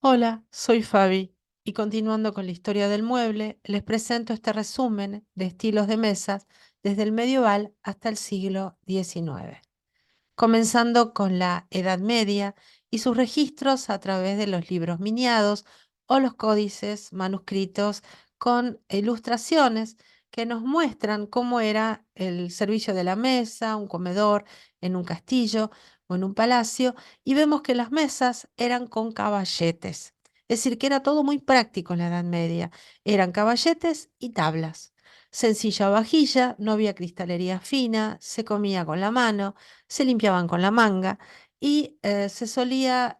Hola, soy Fabi y continuando con la historia del mueble, les presento este resumen de estilos de mesas desde el medieval hasta el siglo XIX, comenzando con la Edad Media y sus registros a través de los libros miniados o los códices manuscritos con ilustraciones que nos muestran cómo era el servicio de la mesa, un comedor en un castillo o en un palacio, y vemos que las mesas eran con caballetes. Es decir, que era todo muy práctico en la Edad Media. Eran caballetes y tablas. Sencilla vajilla, no había cristalería fina, se comía con la mano, se limpiaban con la manga y se solía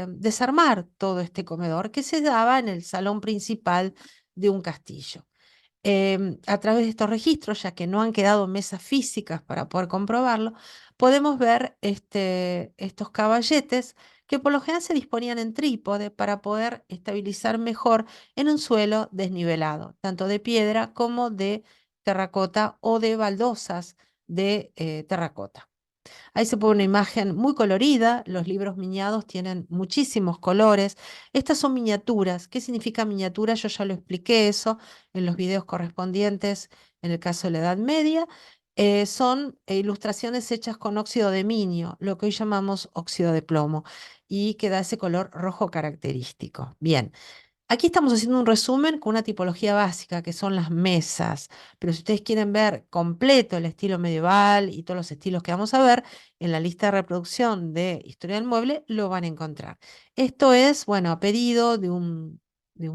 desarmar todo este comedor que se daba en el salón principal de un castillo. A través de estos registros, ya que no han quedado mesas físicas para poder comprobarlo, podemos ver estos caballetes que por lo general se disponían en trípode para poder estabilizar mejor en un suelo desnivelado, tanto de piedra como de terracota o de baldosas de terracota. Ahí se pone una imagen muy colorida. Los libros miniados tienen muchísimos colores. Estas son miniaturas. ¿Qué significa miniatura? Yo ya lo expliqué eso en los videos correspondientes en el caso de la Edad Media. Son ilustraciones hechas con óxido de minio, lo que hoy llamamos óxido de plomo, y que da ese color rojo característico. Bien. Aquí estamos haciendo un resumen con una tipología básica, que son las mesas. Pero si ustedes quieren ver completo el estilo medieval y todos los estilos que vamos a ver, en la lista de reproducción de Historia del Mueble lo van a encontrar. Esto es, bueno, a pedido de un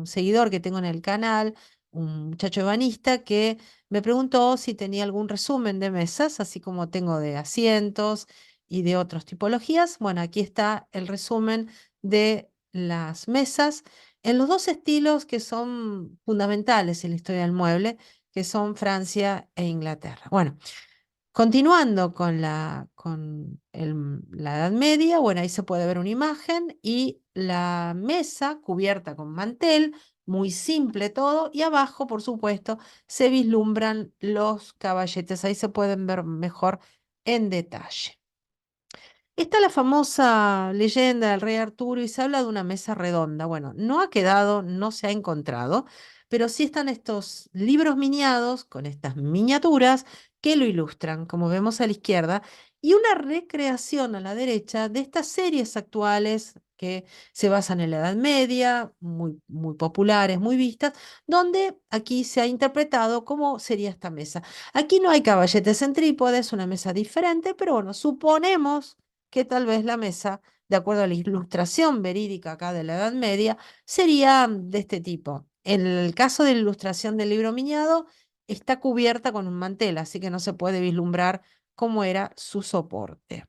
seguidor que tengo en el canal, un muchacho ebanista, que me preguntó si tenía algún resumen de mesas, así como tengo de asientos y de otras tipologías. Bueno, aquí está el resumen de las mesas en los dos estilos que son fundamentales en la historia del mueble, que son Francia e Inglaterra. Bueno, continuando con la Edad Media, bueno, ahí se puede ver una imagen y la mesa cubierta con mantel, muy simple todo, y abajo, por supuesto, se vislumbran los caballetes. Ahí se pueden ver mejor en detalle. Está la famosa leyenda del rey Arturo y se habla de una mesa redonda. Bueno, no ha quedado, no se ha encontrado, pero sí están estos libros miniados con estas miniaturas que lo ilustran, como vemos a la izquierda, y una recreación a la derecha de estas series actuales que se basan en la Edad Media, muy, muy populares, muy vistas, donde aquí se ha interpretado cómo sería esta mesa. Aquí no hay caballetes en trípode, es una mesa diferente, pero bueno, suponemos que tal vez la mesa, de acuerdo a la ilustración verídica acá de la Edad Media, sería de este tipo. En el caso de la ilustración del libro miniado, está cubierta con un mantel, así que no se puede vislumbrar cómo era su soporte.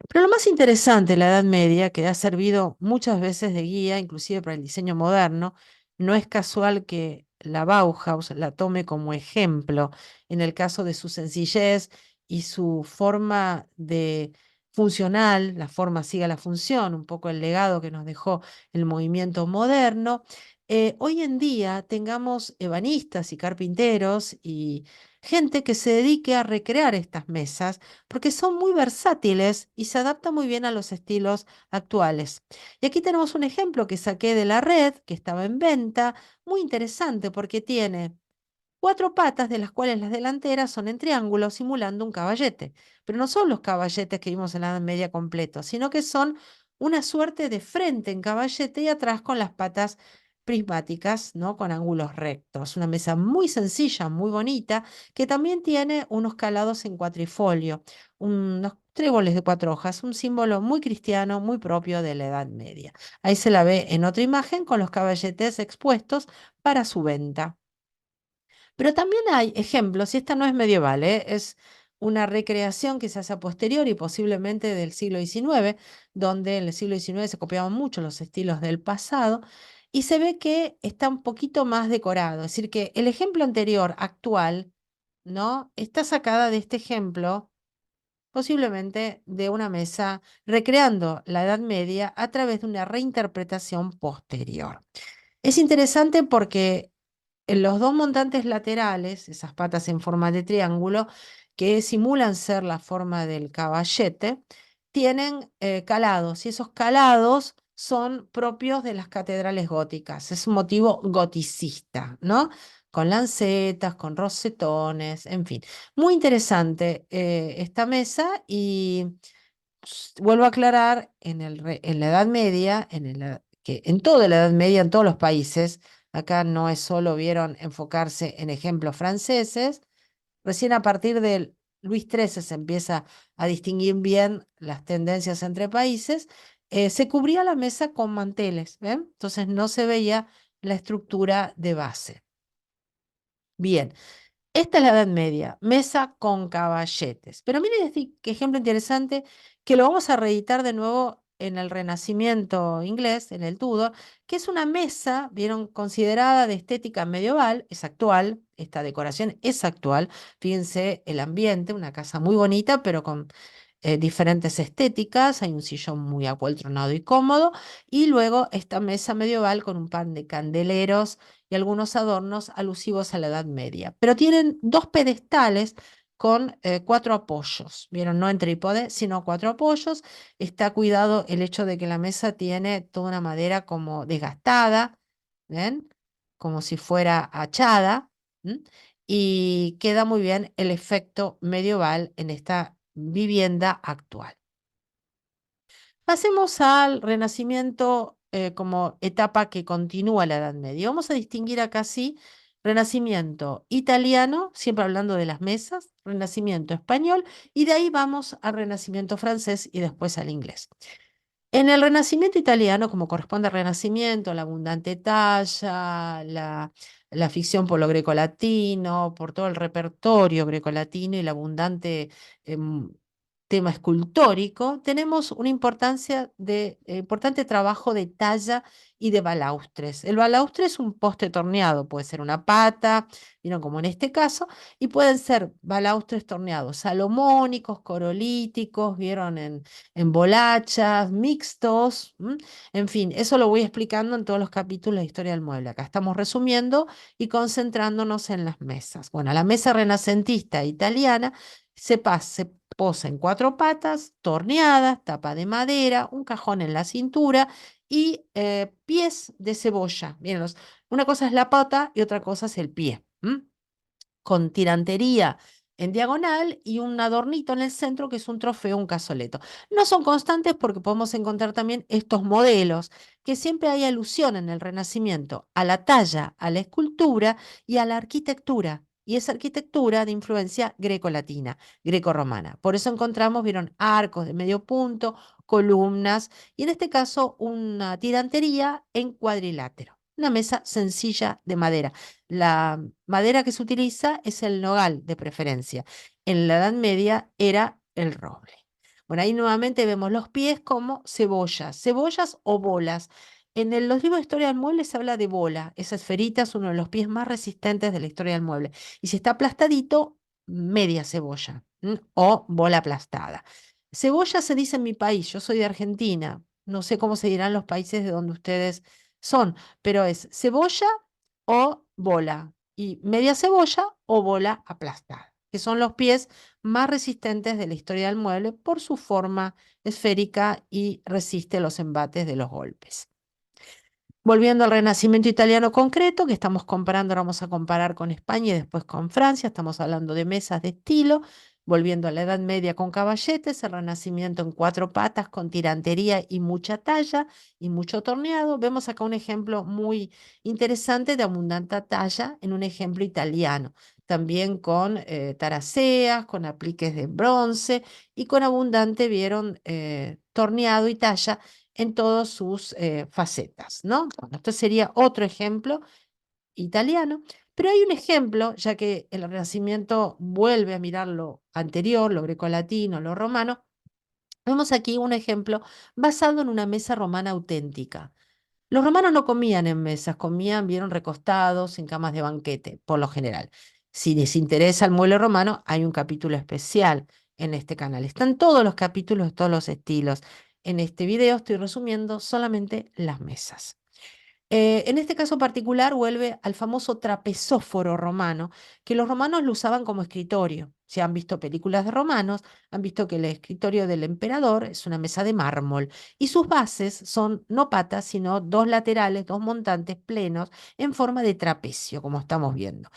Pero lo más interesante de la Edad Media, que ha servido muchas veces de guía, inclusive para el diseño moderno, no es casual que la Bauhaus la tome como ejemplo en el caso de su sencillez y su forma de funcional, la forma sigue la función, un poco el legado que nos dejó el movimiento moderno. Hoy en día tengamos ebanistas y carpinteros y gente que se dedique a recrear estas mesas porque son muy versátiles y se adaptan muy bien a los estilos actuales. Y aquí tenemos un ejemplo que saqué de la red, que estaba en venta, muy interesante porque tiene cuatro patas, de las cuales las delanteras son en triángulo, simulando un caballete. Pero no son los caballetes que vimos en la Edad Media completos, sino que son una suerte de frente en caballete y atrás con las patas prismáticas, ¿no? Con ángulos rectos. Una mesa muy sencilla, muy bonita, que también tiene unos calados en cuatrifolio, unos tréboles de cuatro hojas, un símbolo muy cristiano, muy propio de la Edad Media. Ahí se la ve en otra imagen con los caballetes expuestos para su venta. Pero también hay ejemplos, y esta no es medieval, es una recreación que se hace a posteriori, posiblemente del siglo XIX, donde en el siglo XIX se copiaban mucho los estilos del pasado, y se ve que está un poquito más decorado. Es decir, que el ejemplo anterior, actual, ¿no? Está sacada de este ejemplo, posiblemente de una mesa, recreando la Edad Media a través de una reinterpretación posterior. Es interesante porque en los dos montantes laterales, esas patas en forma de triángulo, que simulan ser la forma del caballete, tienen calados y esos calados son propios de las catedrales góticas. Es un motivo goticista, ¿no? Con lancetas, con rosetones, en fin. Muy interesante esta mesa y vuelvo a aclarar, en la Edad Media, que en toda la Edad Media, en todos los países, acá no es solo vieron enfocarse en ejemplos franceses, recién a partir del Luis XIII se empieza a distinguir bien las tendencias entre países, se cubría la mesa con manteles, ¿ven? Entonces no se veía la estructura de base. Bien, esta es la Edad Media, mesa con caballetes. Pero miren este qué ejemplo interesante que lo vamos a reeditar de nuevo en el Renacimiento inglés, en el Tudor, que es una mesa, vieron, considerada de estética medieval, es actual, esta decoración es actual. Fíjense el ambiente, una casa muy bonita, pero con diferentes estéticas. Hay un sillón muy acoltronado y cómodo, y luego esta mesa medieval con un par de candeleros y algunos adornos alusivos a la Edad Media. Pero tienen dos pedestales con cuatro apoyos, ¿vieron? No en trípode, sino cuatro apoyos. Está cuidado el hecho de que la mesa tiene toda una madera como desgastada, ¿ven? Como si fuera achada, ¿m? Y queda muy bien el efecto medieval en esta vivienda actual. Pasemos al Renacimiento como etapa que continúa la Edad Media. Vamos a distinguir acá sí Renacimiento italiano, siempre hablando de las mesas, Renacimiento español, y de ahí vamos al Renacimiento francés y después al inglés. En el Renacimiento italiano, como corresponde al Renacimiento, la abundante talla, la ficción por lo grecolatino, por todo el repertorio grecolatino y el abundante em, tema escultórico, tenemos una importante trabajo de talla y de balaustres. El balaustre es un poste torneado, puede ser una pata, ¿vieron? Como en este caso, y pueden ser balaustres torneados salomónicos, corolíticos, ¿vieron? En bolachas, mixtos, ¿m? En fin, eso lo voy explicando en todos los capítulos de Historia del Mueble. Acá estamos resumiendo y concentrándonos en las mesas. Bueno, la mesa renacentista italiana se posa en cuatro patas, torneadas, tapa de madera, un cajón en la cintura y pies de cebolla. Bien, una cosa es la pata y otra cosa es el pie. Con tirantería en diagonal y un adornito en el centro que es un trofeo, un cazoleto. No son constantes porque podemos encontrar también estos modelos, que siempre hay alusión en el Renacimiento a la talla, a la escultura y a la arquitectura. Y esa arquitectura de influencia greco-latina, greco-romana. Por eso encontramos, vieron, arcos de medio punto, columnas y en este caso una tirantería en cuadrilátero. Una mesa sencilla de madera. La madera que se utiliza es el nogal de preferencia. En la Edad Media era el roble. Bueno, ahí nuevamente vemos los pies como cebollas o bolas. Los libros de historia del mueble se habla de bola. Esa esferita es uno de los pies más resistentes de la historia del mueble. Y si está aplastadito, media cebolla, o bola aplastada. Cebolla se dice en mi país, yo soy de Argentina. No sé cómo se dirán los países de donde ustedes son, pero es cebolla o bola, y media cebolla o bola aplastada, que son los pies más resistentes de la historia del mueble por su forma esférica y resiste los embates de los golpes. Volviendo al Renacimiento italiano concreto, que estamos comparando, ahora vamos a comparar con España y después con Francia, estamos hablando de mesas de estilo, volviendo a la Edad Media con caballetes, el Renacimiento en cuatro patas con tirantería y mucha talla y mucho torneado. Vemos acá un ejemplo muy interesante de abundante talla en un ejemplo italiano, también con taraceas, con apliques de bronce y con abundante, vieron, torneado y talla en todas sus facetas, ¿no? Bueno, esto sería otro ejemplo italiano, pero hay un ejemplo, ya que el Renacimiento vuelve a mirar lo anterior, lo grecolatino, lo romano, vemos aquí un ejemplo basado en una mesa romana auténtica. Los romanos no comían en mesas, comían, vieron, recostados en camas de banquete, por lo general. Si les interesa el mueble romano, hay un capítulo especial en este canal. Están todos los capítulos de todos los estilos. En este video estoy resumiendo solamente las mesas. En este caso particular vuelve al famoso trapezóforo romano, que los romanos lo usaban como escritorio. si han visto películas de romanos, han visto que el escritorio del emperador es una mesa de mármol y sus bases son no patas, sino dos laterales, dos montantes plenos en forma de trapecio, como estamos viendo.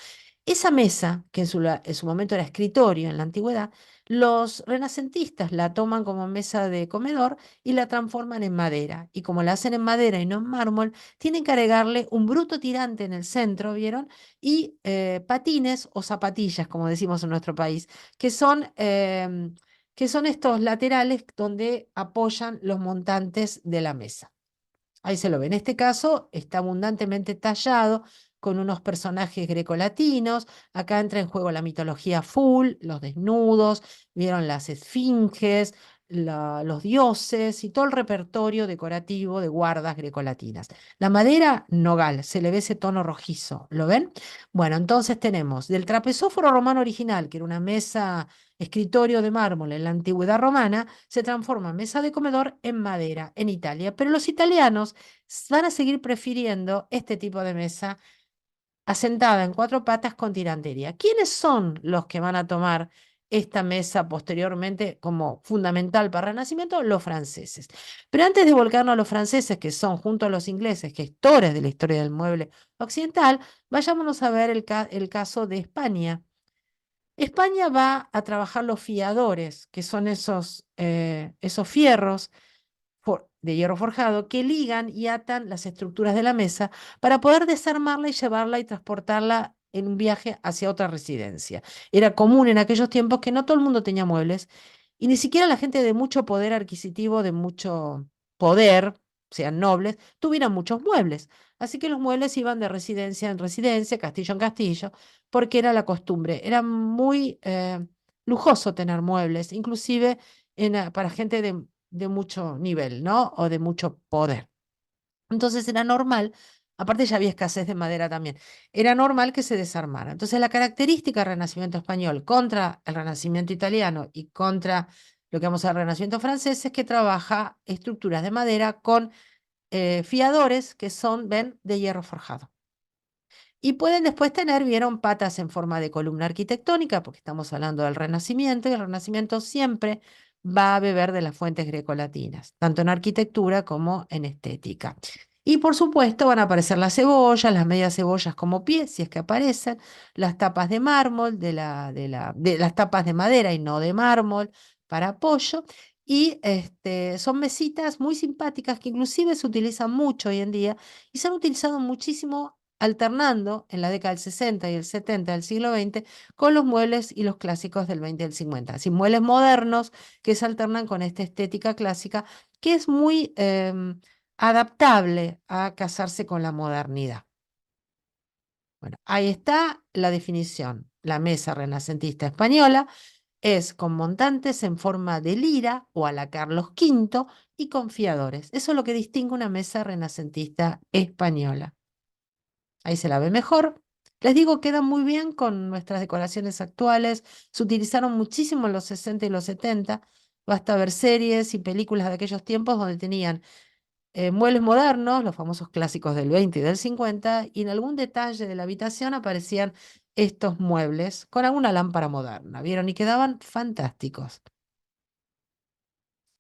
Esa mesa, que en su momento era escritorio en la antigüedad, los renacentistas la toman como mesa de comedor y la transforman en madera. Y como la hacen en madera y no en mármol, tienen que agregarle un bruto tirante en el centro, ¿vieron? Y patines o zapatillas, como decimos en nuestro país, que son estos laterales donde apoyan los montantes de la mesa. Ahí se lo ve. En este caso está abundantemente tallado con unos personajes grecolatinos. Acá entra en juego la mitología full, los desnudos, vieron las esfinges, los dioses y todo el repertorio decorativo de guardas grecolatinas. La madera, nogal, se le ve ese tono rojizo. ¿Lo ven? Bueno, entonces tenemos del trapezóforo romano original, que era una mesa escritorio de mármol en la antigüedad romana, se transforma en mesa de comedor en madera en Italia. Pero los italianos van a seguir prefiriendo este tipo de mesa asentada en cuatro patas con tirantería. ¿Quiénes son los que van a tomar esta mesa posteriormente como fundamental para el Renacimiento? Los franceses. Pero antes de volcarnos a los franceses, que son junto a los ingleses gestores de la historia del mueble occidental, vayámonos a ver el caso de España. España va a trabajar los fiadores, que son esos fierros de hierro forjado que ligan y atan las estructuras de la mesa para poder desarmarla y llevarla y transportarla en un viaje hacia otra residencia. Era común en aquellos tiempos que no todo el mundo tenía muebles y ni siquiera la gente de mucho poder adquisitivo, de mucho poder, sean nobles, tuvieran muchos muebles. Así que los muebles iban de residencia en residencia, castillo en castillo, porque era la costumbre. Era muy lujoso tener muebles, inclusive para gente de mucho nivel, ¿no? O de mucho poder. Entonces era normal, aparte ya había escasez de madera también, era normal que se desarmara. Entonces la característica del Renacimiento español contra el Renacimiento italiano y contra lo que vamos a ver Renacimiento francés es que trabaja estructuras de madera con fiadores que son, ven, de hierro forjado. Y pueden después tener, vieron, patas en forma de columna arquitectónica, porque estamos hablando del Renacimiento, y el Renacimiento siempre va a beber de las fuentes grecolatinas, tanto en arquitectura como en estética. Y por supuesto van a aparecer las cebollas, las medias cebollas como pies, si es que aparecen, las tapas de mármol, de las tapas de madera y no de mármol para apoyo. Y son mesitas muy simpáticas que inclusive se utilizan mucho hoy en día y se han utilizado muchísimo alternando en la década del 60 y el 70 del siglo XX con los muebles y los clásicos del 20 y del 50. Así, muebles modernos que se alternan con esta estética clásica que es muy adaptable a casarse con la modernidad. Bueno, ahí está la definición. La mesa renacentista española es con montantes en forma de lira o a la Carlos V y con fiadores. Eso es lo que distingue una mesa renacentista española. Ahí se la ve mejor. Les digo, quedan muy bien con nuestras decoraciones actuales. Se utilizaron muchísimo en los 60 y los 70. Basta ver series y películas de aquellos tiempos donde tenían muebles modernos, los famosos clásicos del 20 y del 50, y en algún detalle de la habitación aparecían estos muebles con alguna lámpara moderna, ¿vieron? Y quedaban fantásticos.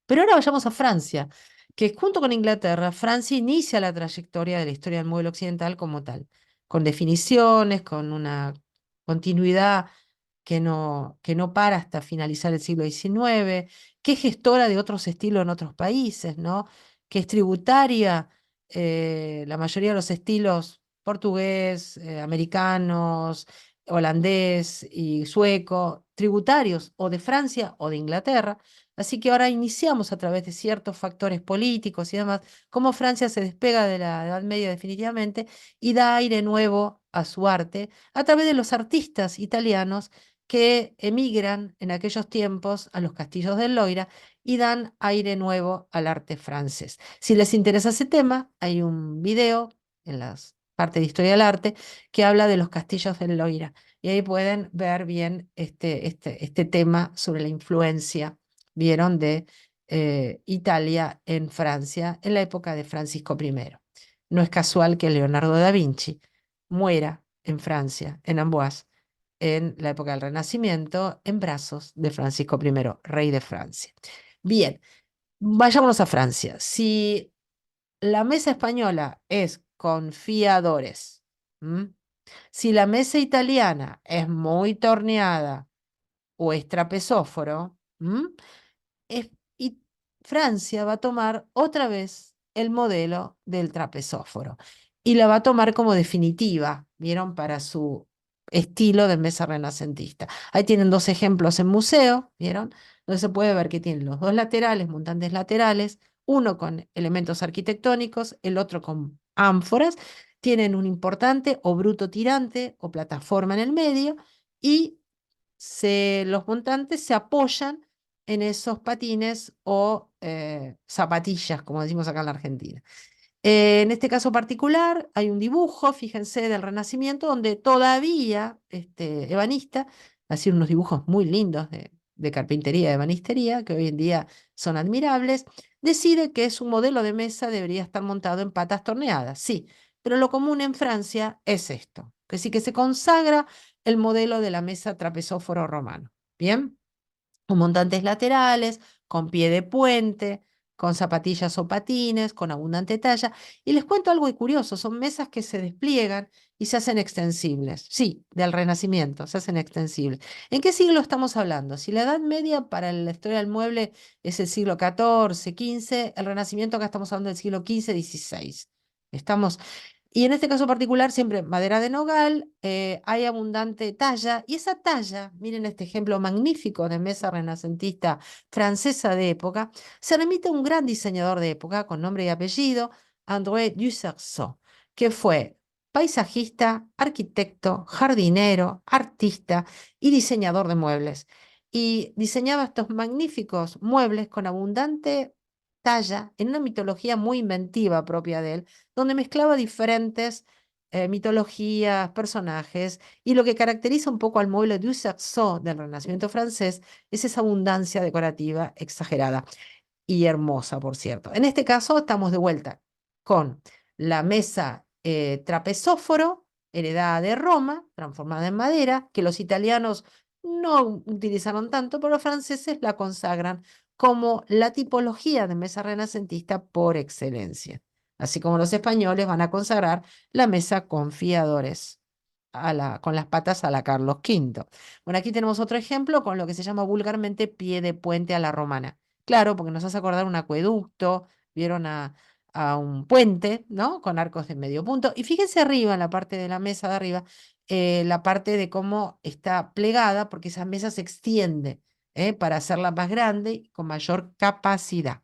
Pero ahora vayamos a Francia, que junto con Inglaterra, Francia inicia la trayectoria de la historia del mueble occidental como tal, con definiciones, con una continuidad que no para hasta finalizar el siglo XIX, que es gestora de otros estilos en otros países, ¿no? Que es tributaria, la mayoría de los estilos portugués, americanos, holandés y sueco, tributarios o de Francia o de Inglaterra. Así que ahora iniciamos a través de ciertos factores políticos y demás, cómo Francia se despega de la Edad Media definitivamente y da aire nuevo a su arte a través de los artistas italianos que emigran en aquellos tiempos a los castillos del Loira y dan aire nuevo al arte francés. Si les interesa ese tema, hay un video en las partes de historia del arte que habla de los castillos del Loira y ahí pueden ver bien este tema sobre la influencia, vieron, de Italia en Francia en la época de Francisco I. No es casual que Leonardo da Vinci muera en Francia, en Amboise, en la época del Renacimiento en brazos de Francisco I, rey de Francia. Bien, vayámonos a Francia. Si la mesa española es confiadores, ¿m? Si la mesa italiana es muy torneada o es trapezóforo, es- y Francia va a tomar otra vez el modelo del trapezóforo y la va a tomar como definitiva, ¿vieron? Para su estilo de mesa renacentista. Ahí tienen dos ejemplos en museo, ¿vieron? Donde se puede ver que tienen los dos laterales, montantes laterales, uno con elementos arquitectónicos, el otro con ánforas. Tienen un importante o bruto tirante o plataforma en el medio y los montantes se apoyan en esos patines o zapatillas, como decimos acá en la Argentina. En este caso particular hay un dibujo, fíjense, del Renacimiento, donde todavía este ebanista hacía unos dibujos muy lindos de carpintería, de ebanistería, que hoy en día son admirables, decide que su modelo de mesa debería estar montado en patas torneadas, sí, pero lo común en Francia es esto, que sí que se consagra el modelo de la mesa trapezóforo romano. ¿Bien? Con montantes laterales, con pie de puente, con zapatillas o patines, con abundante talla. Y les cuento algo curioso, son mesas que se despliegan y se hacen extensibles. Sí, del Renacimiento, se hacen extensibles. ¿En qué siglo estamos hablando? Si la Edad Media para la historia del mueble es el siglo XIV, XV, el Renacimiento acá estamos hablando del siglo XV, XVI. Estamos y en este caso particular, siempre madera de nogal, hay abundante talla, y esa talla, miren este ejemplo magnífico de mesa renacentista francesa de época, se remite a un gran diseñador de época con nombre y apellido, André Dussarceau, que fue paisajista, arquitecto, jardinero, artista y diseñador de muebles. Y diseñaba estos magníficos muebles con abundante talla en una mitología muy inventiva propia de él donde mezclaba diferentes mitologías, personajes, y lo que caracteriza un poco al mueble du Saxo del Renacimiento francés es esa abundancia decorativa exagerada y hermosa, por cierto. En este caso estamos de vuelta con la mesa trapezóforo, heredada de Roma, transformada en madera, que los italianos no utilizaron tanto, pero los franceses la consagran como la tipología de mesa renacentista por excelencia. Así como los españoles van a consagrar la mesa confiadores con las patas a la Carlos V. Bueno, aquí tenemos otro ejemplo con lo que se llama vulgarmente pie de puente a la romana. Claro, porque nos hace acordar un acueducto, vieron a un puente, ¿no? Con arcos de medio punto. Y fíjense arriba, en la parte de la mesa de arriba, la parte de cómo está plegada, porque esa mesa se extiende, para hacerla más grande y con mayor capacidad.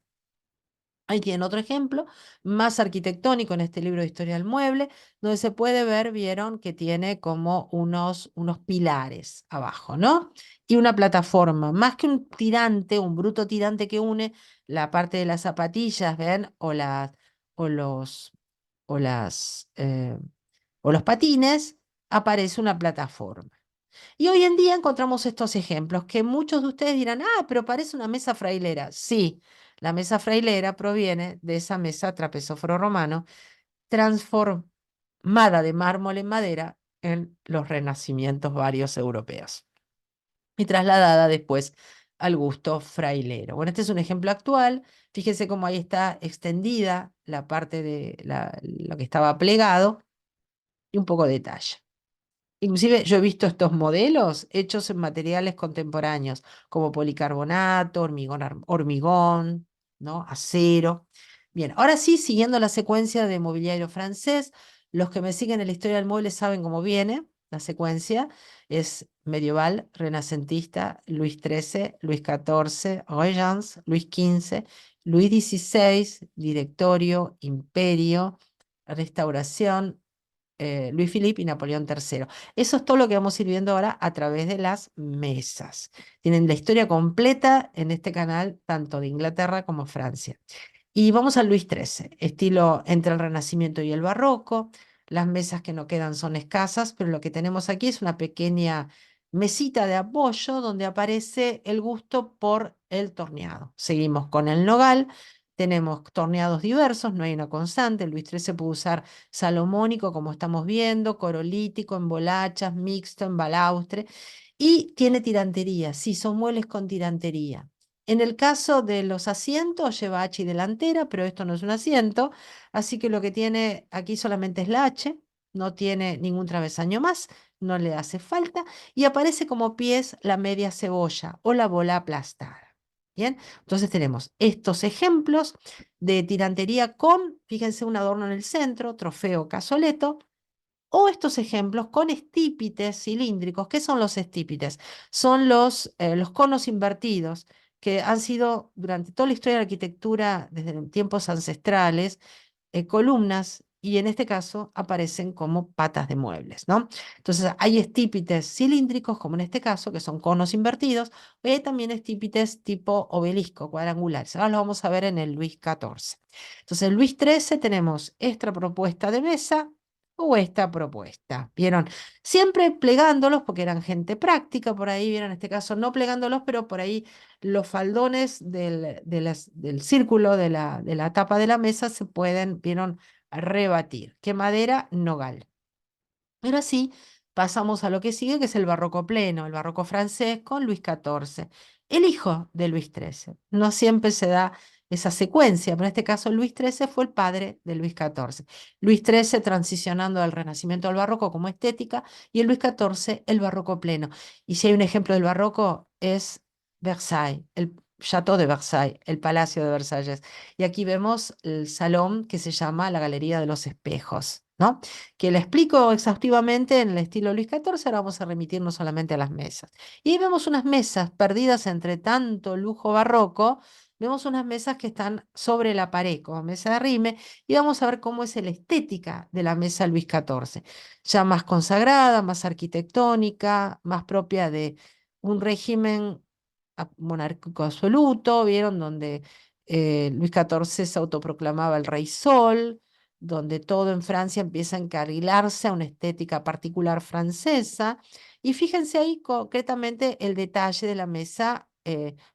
Ahí tienen otro ejemplo, más arquitectónico en este libro de Historia del Mueble, donde se puede ver, vieron que tiene como unos pilares abajo, ¿no? Y una plataforma, más que un tirante, un bruto tirante que une la parte de las zapatillas, ¿ven? O los, o las, o los patines, aparece una plataforma. Y hoy en día encontramos estos ejemplos que muchos de ustedes dirán, ah, pero parece una mesa frailera. Sí, la mesa frailera proviene de esa mesa trapezóforo romano transformada de mármol en madera en los renacimientos varios europeos y trasladada después al gusto frailero. Bueno, este es un ejemplo actual. Fíjense cómo ahí está extendida la parte de lo que estaba plegado y un poco de talla. Inclusive yo he visto estos modelos hechos en materiales contemporáneos, como policarbonato, hormigón, ¿no? Acero. Bien, ahora sí, siguiendo la secuencia de mobiliario francés, los que me siguen en la historia del mueble saben cómo viene la secuencia. Es medieval, renacentista, Luis XIII, Luis XIV, Regence, Luis XV, Luis XVI, Directorio, Imperio, Restauración, Luis Filipe y Napoleón III. Eso es todo lo que vamos a ir viendo ahora a través de las mesas. Tienen la historia completa en este canal, tanto de Inglaterra como Francia. Y vamos al Luis XIII, estilo entre el Renacimiento y el Barroco. Las mesas que no quedan son escasas, pero lo que tenemos aquí es una pequeña mesita de apoyo donde aparece el gusto por el torneado. Seguimos con el nogal, tenemos torneados diversos, no hay una constante. El Luis XIII puede usar salomónico, como estamos viendo, corolítico, en bolachas, mixto, en balaustre, y tiene tirantería, sí, son muebles con tirantería. En el caso de los asientos, lleva H delantera, pero esto no es un asiento, así que lo que tiene aquí solamente es la H, no tiene ningún travesaño más, no le hace falta, y aparece como pies la media cebolla o la bola aplastada. Bien, entonces tenemos estos ejemplos de tirantería con, fíjense, un adorno en el centro, trofeo cazoleto, o estos ejemplos con estípites cilíndricos. ¿Qué son los estípites? Son los conos invertidos que han sido durante toda la historia de la arquitectura, desde tiempos ancestrales, columnas y en este caso aparecen como patas de muebles, ¿no? Entonces hay estípites cilíndricos, como en este caso, que son conos invertidos, y hay también estípites tipo obelisco, cuadrangulares. Ahora lo vamos a ver en el Luis XIV. Entonces, en Luis XIII tenemos esta propuesta de mesa o esta propuesta, ¿vieron? Siempre plegándolos, porque eran gente práctica por ahí, ¿vieron? En este caso no plegándolos, pero por ahí los faldones del círculo de la tapa de la mesa se pueden, vieron, rebatir. ¿Qué madera? Nogal. Pero así pasamos a lo que sigue, que es el barroco pleno, el barroco francés con Luis XIV, el hijo de Luis XIII. No siempre se da esa secuencia, pero en este caso Luis XIII fue el padre de Luis XIV. Luis XIII transicionando del Renacimiento al barroco como estética y el Luis XIV el barroco pleno. Y si hay un ejemplo del barroco es Versailles, el Château de Versailles, el Palacio de Versalles. Y aquí vemos el salón que se llama la Galería de los Espejos, ¿no? Que la explico exhaustivamente en el estilo Luis XIV, ahora vamos a remitirnos solamente a las mesas. Y ahí vemos unas mesas perdidas entre tanto lujo barroco, vemos unas mesas que están sobre la pared, como mesa de arrime, y vamos a ver cómo es la estética de la mesa Luis XIV, ya más consagrada, más arquitectónica, más propia de un régimen monárquico absoluto, ¿vieron? Donde Luis XIV se autoproclamaba el rey sol, donde todo en Francia empieza a encarrilarse a una estética particular francesa. Y fíjense ahí concretamente el detalle de la mesa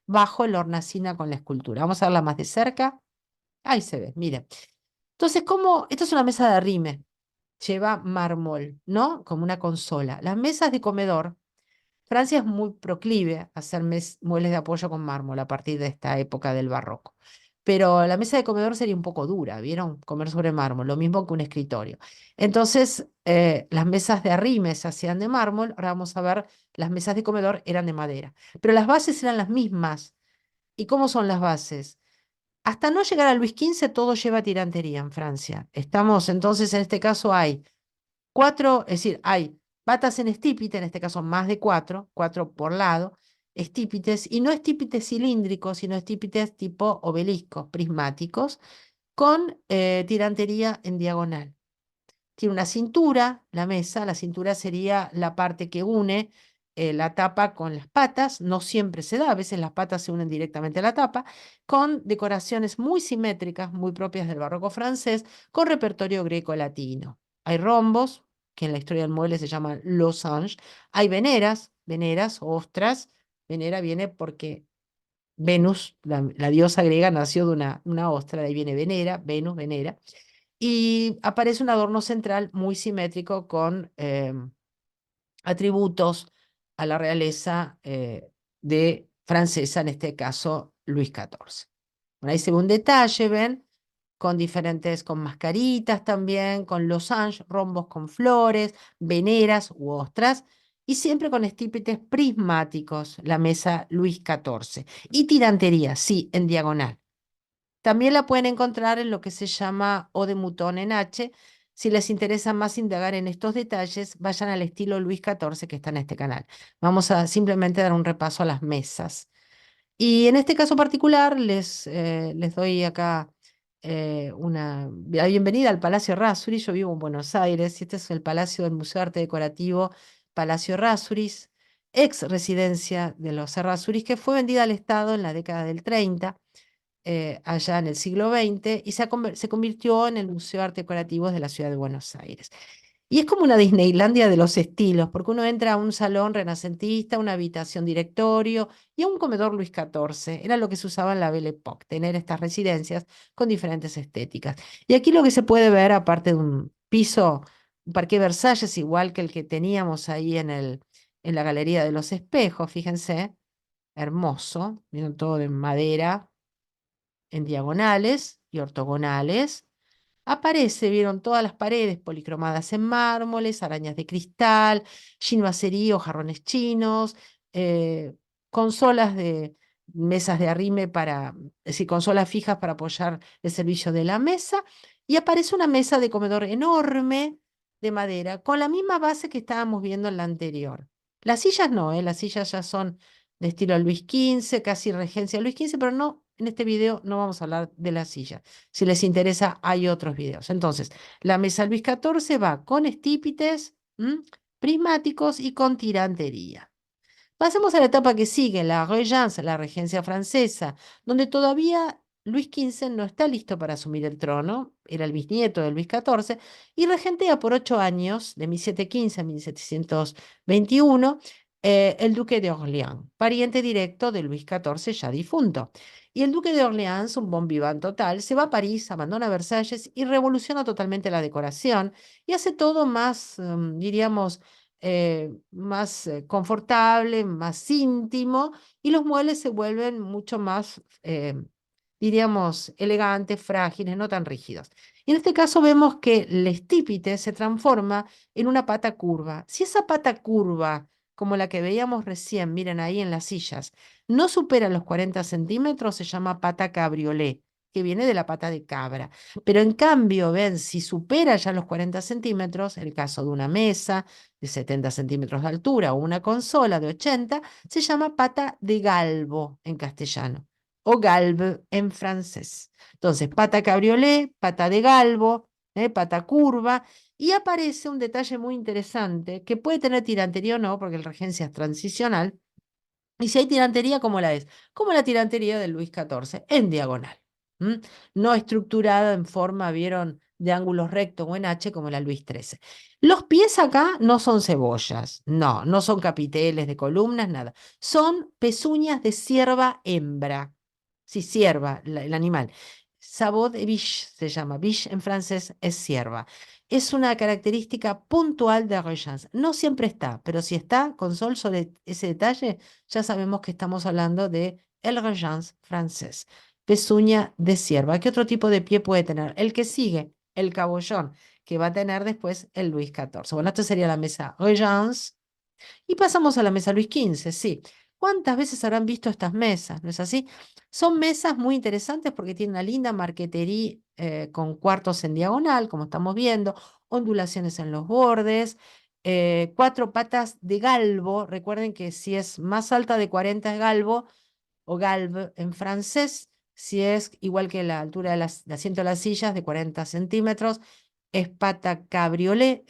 bajo la hornacina con la escultura. Vamos a verla más de cerca. Ahí se ve, mire. Entonces, ¿cómo? Esto es una mesa de arrime, lleva mármol, ¿no? Como una consola. Las mesas de comedor, Francia es muy proclive a hacer muebles de apoyo con mármol a partir de esta época del barroco. Pero la mesa de comedor sería un poco dura, ¿vieron? Comer sobre mármol, lo mismo que un escritorio. Entonces, las mesas de arrime se hacían de mármol, ahora vamos a ver, las mesas de comedor eran de madera. Pero las bases eran las mismas. ¿Y cómo son las bases? Hasta no llegar a Luis XV, todo lleva tirantería en Francia. Estamos, entonces, en este caso hay cuatro, es decir, hay patas en estípite, en este caso más de cuatro, cuatro por lado, estípites, y no estípites cilíndricos, sino estípites tipo obeliscos, prismáticos, con tirantería en diagonal. Tiene una cintura, la mesa, la cintura sería la parte que une la tapa con las patas, no siempre se da, a veces las patas se unen directamente a la tapa, con decoraciones muy simétricas, muy propias del barroco francés, con repertorio greco-latino. Hay rombos, que en la historia del mueble se llaman losanges, hay veneras, veneras, ostras, venera viene porque Venus, la diosa griega, nació de una ostra, de ahí viene Venera, Venus, Venera, y aparece un adorno central muy simétrico con atributos a la realeza de francesa, en este caso Luis XIV. Bueno, ahí se ve un detalle, ¿ven? Con diferentes, con mascaritas también, con losange, rombos con flores, veneras u ostras, y siempre con estípites prismáticos, la mesa Luis XIV. Y tirantería, sí, en diagonal. También la pueden encontrar en lo que se llama O de Mouton en H. Si les interesa más indagar en estos detalles, vayan al estilo Luis XIV que está en este canal. Vamos a simplemente dar un repaso a las mesas. Y en este caso particular les doy acá la bienvenida al Palacio Errázuriz. Yo vivo en Buenos Aires y este es el Palacio del Museo de Arte Decorativo Palacio Errázuriz, ex residencia de los Errázuriz, que fue vendida al Estado en la década del 30 allá en el siglo XX y se convirtió en el Museo de Arte Decorativo de la ciudad de Buenos Aires. Y es como una Disneylandia de los estilos, porque uno entra a un salón renacentista, una habitación directorio y a un comedor Luis XIV. Era lo que se usaba en la Belle Époque, tener estas residencias con diferentes estéticas. Y aquí lo que se puede ver, aparte de un piso, un parqué Versalles, igual que el que teníamos ahí en la Galería de los Espejos, fíjense, hermoso, vieron todo de madera en diagonales y ortogonales. Aparece, vieron todas las paredes policromadas en mármoles, arañas de cristal, chinoiserie o jarrones chinos, eh, consolas de mesas de arrime para, es decir, consolas fijas para apoyar el servicio de la mesa, y aparece una mesa de comedor enorme de madera con la misma base que estábamos viendo en la anterior. Las sillas no, las sillas ya son de estilo Luis XV, casi regencia Luis XV, pero no, en este video no vamos a hablar de las sillas. Si les interesa, hay otros videos. Entonces, la mesa Luis XIV va con estípites, prismáticos y con tirantería. Pasemos a la etapa que sigue, la Regence, la regencia francesa, donde todavía Luis XV no está listo para asumir el trono, era el bisnieto de Luis XIV, y regentea por 8 años, de 1715 a 1721, el duque de Orleans, pariente directo de Luis XIV ya difunto. Y el duque de Orleans, un bon vivant total, se va a París, abandona Versalles y revoluciona totalmente la decoración y hace todo más, diríamos, más confortable, más íntimo, y los muebles se vuelven mucho más, diríamos, elegantes, frágiles, no tan rígidos. Y en este caso vemos que el estípite se transforma en una pata curva. Si esa pata curva, como la que veíamos recién, miren ahí en las sillas, no supera los 40 centímetros, se llama pata cabriolet, que viene de la pata de cabra. Pero en cambio, ven, si supera ya los 40 centímetros, el caso de una mesa, de 70 centímetros de altura o una consola de 80, se llama pata de galvo en castellano o galbe en francés. Entonces, pata cabriolet, pata de galvo, pata curva, y aparece un detalle muy interesante que puede tener tirantería o no, porque el regencia es transicional. Y si hay tirantería, ¿cómo la es? Como la tirantería del Luis XIV, en diagonal. ¿M? No estructurada en forma, vieron, de ángulos rectos o en H como la Luis XIII. Los pies acá no son cebollas, no, no son capiteles de columnas, nada. Son pezuñas de cierva hembra. Sí, cierva, el animal. Sabot de biche se llama. Biche en francés es cierva. Es una característica puntual de Regence. No siempre está, pero si está con sol sobre ese detalle, ya sabemos que estamos hablando de el Regence francés. Pezuña de cierva. ¿Qué otro tipo de pie puede tener? El que sigue, el cabollón, que va a tener después el Luis XIV. Bueno, esto sería la mesa Regence. Y pasamos a la mesa Luis XV, sí. ¿Cuántas veces habrán visto estas mesas? ¿No es así? Son mesas muy interesantes porque tienen una linda marquetería con cuartos en diagonal, como estamos viendo, ondulaciones en los bordes, cuatro patas de galvo. Recuerden que si es más alta de 40 es galvo o galve en francés. Si es igual que la altura del asiento de las sillas, de 40 centímetros, es pata cabriolet.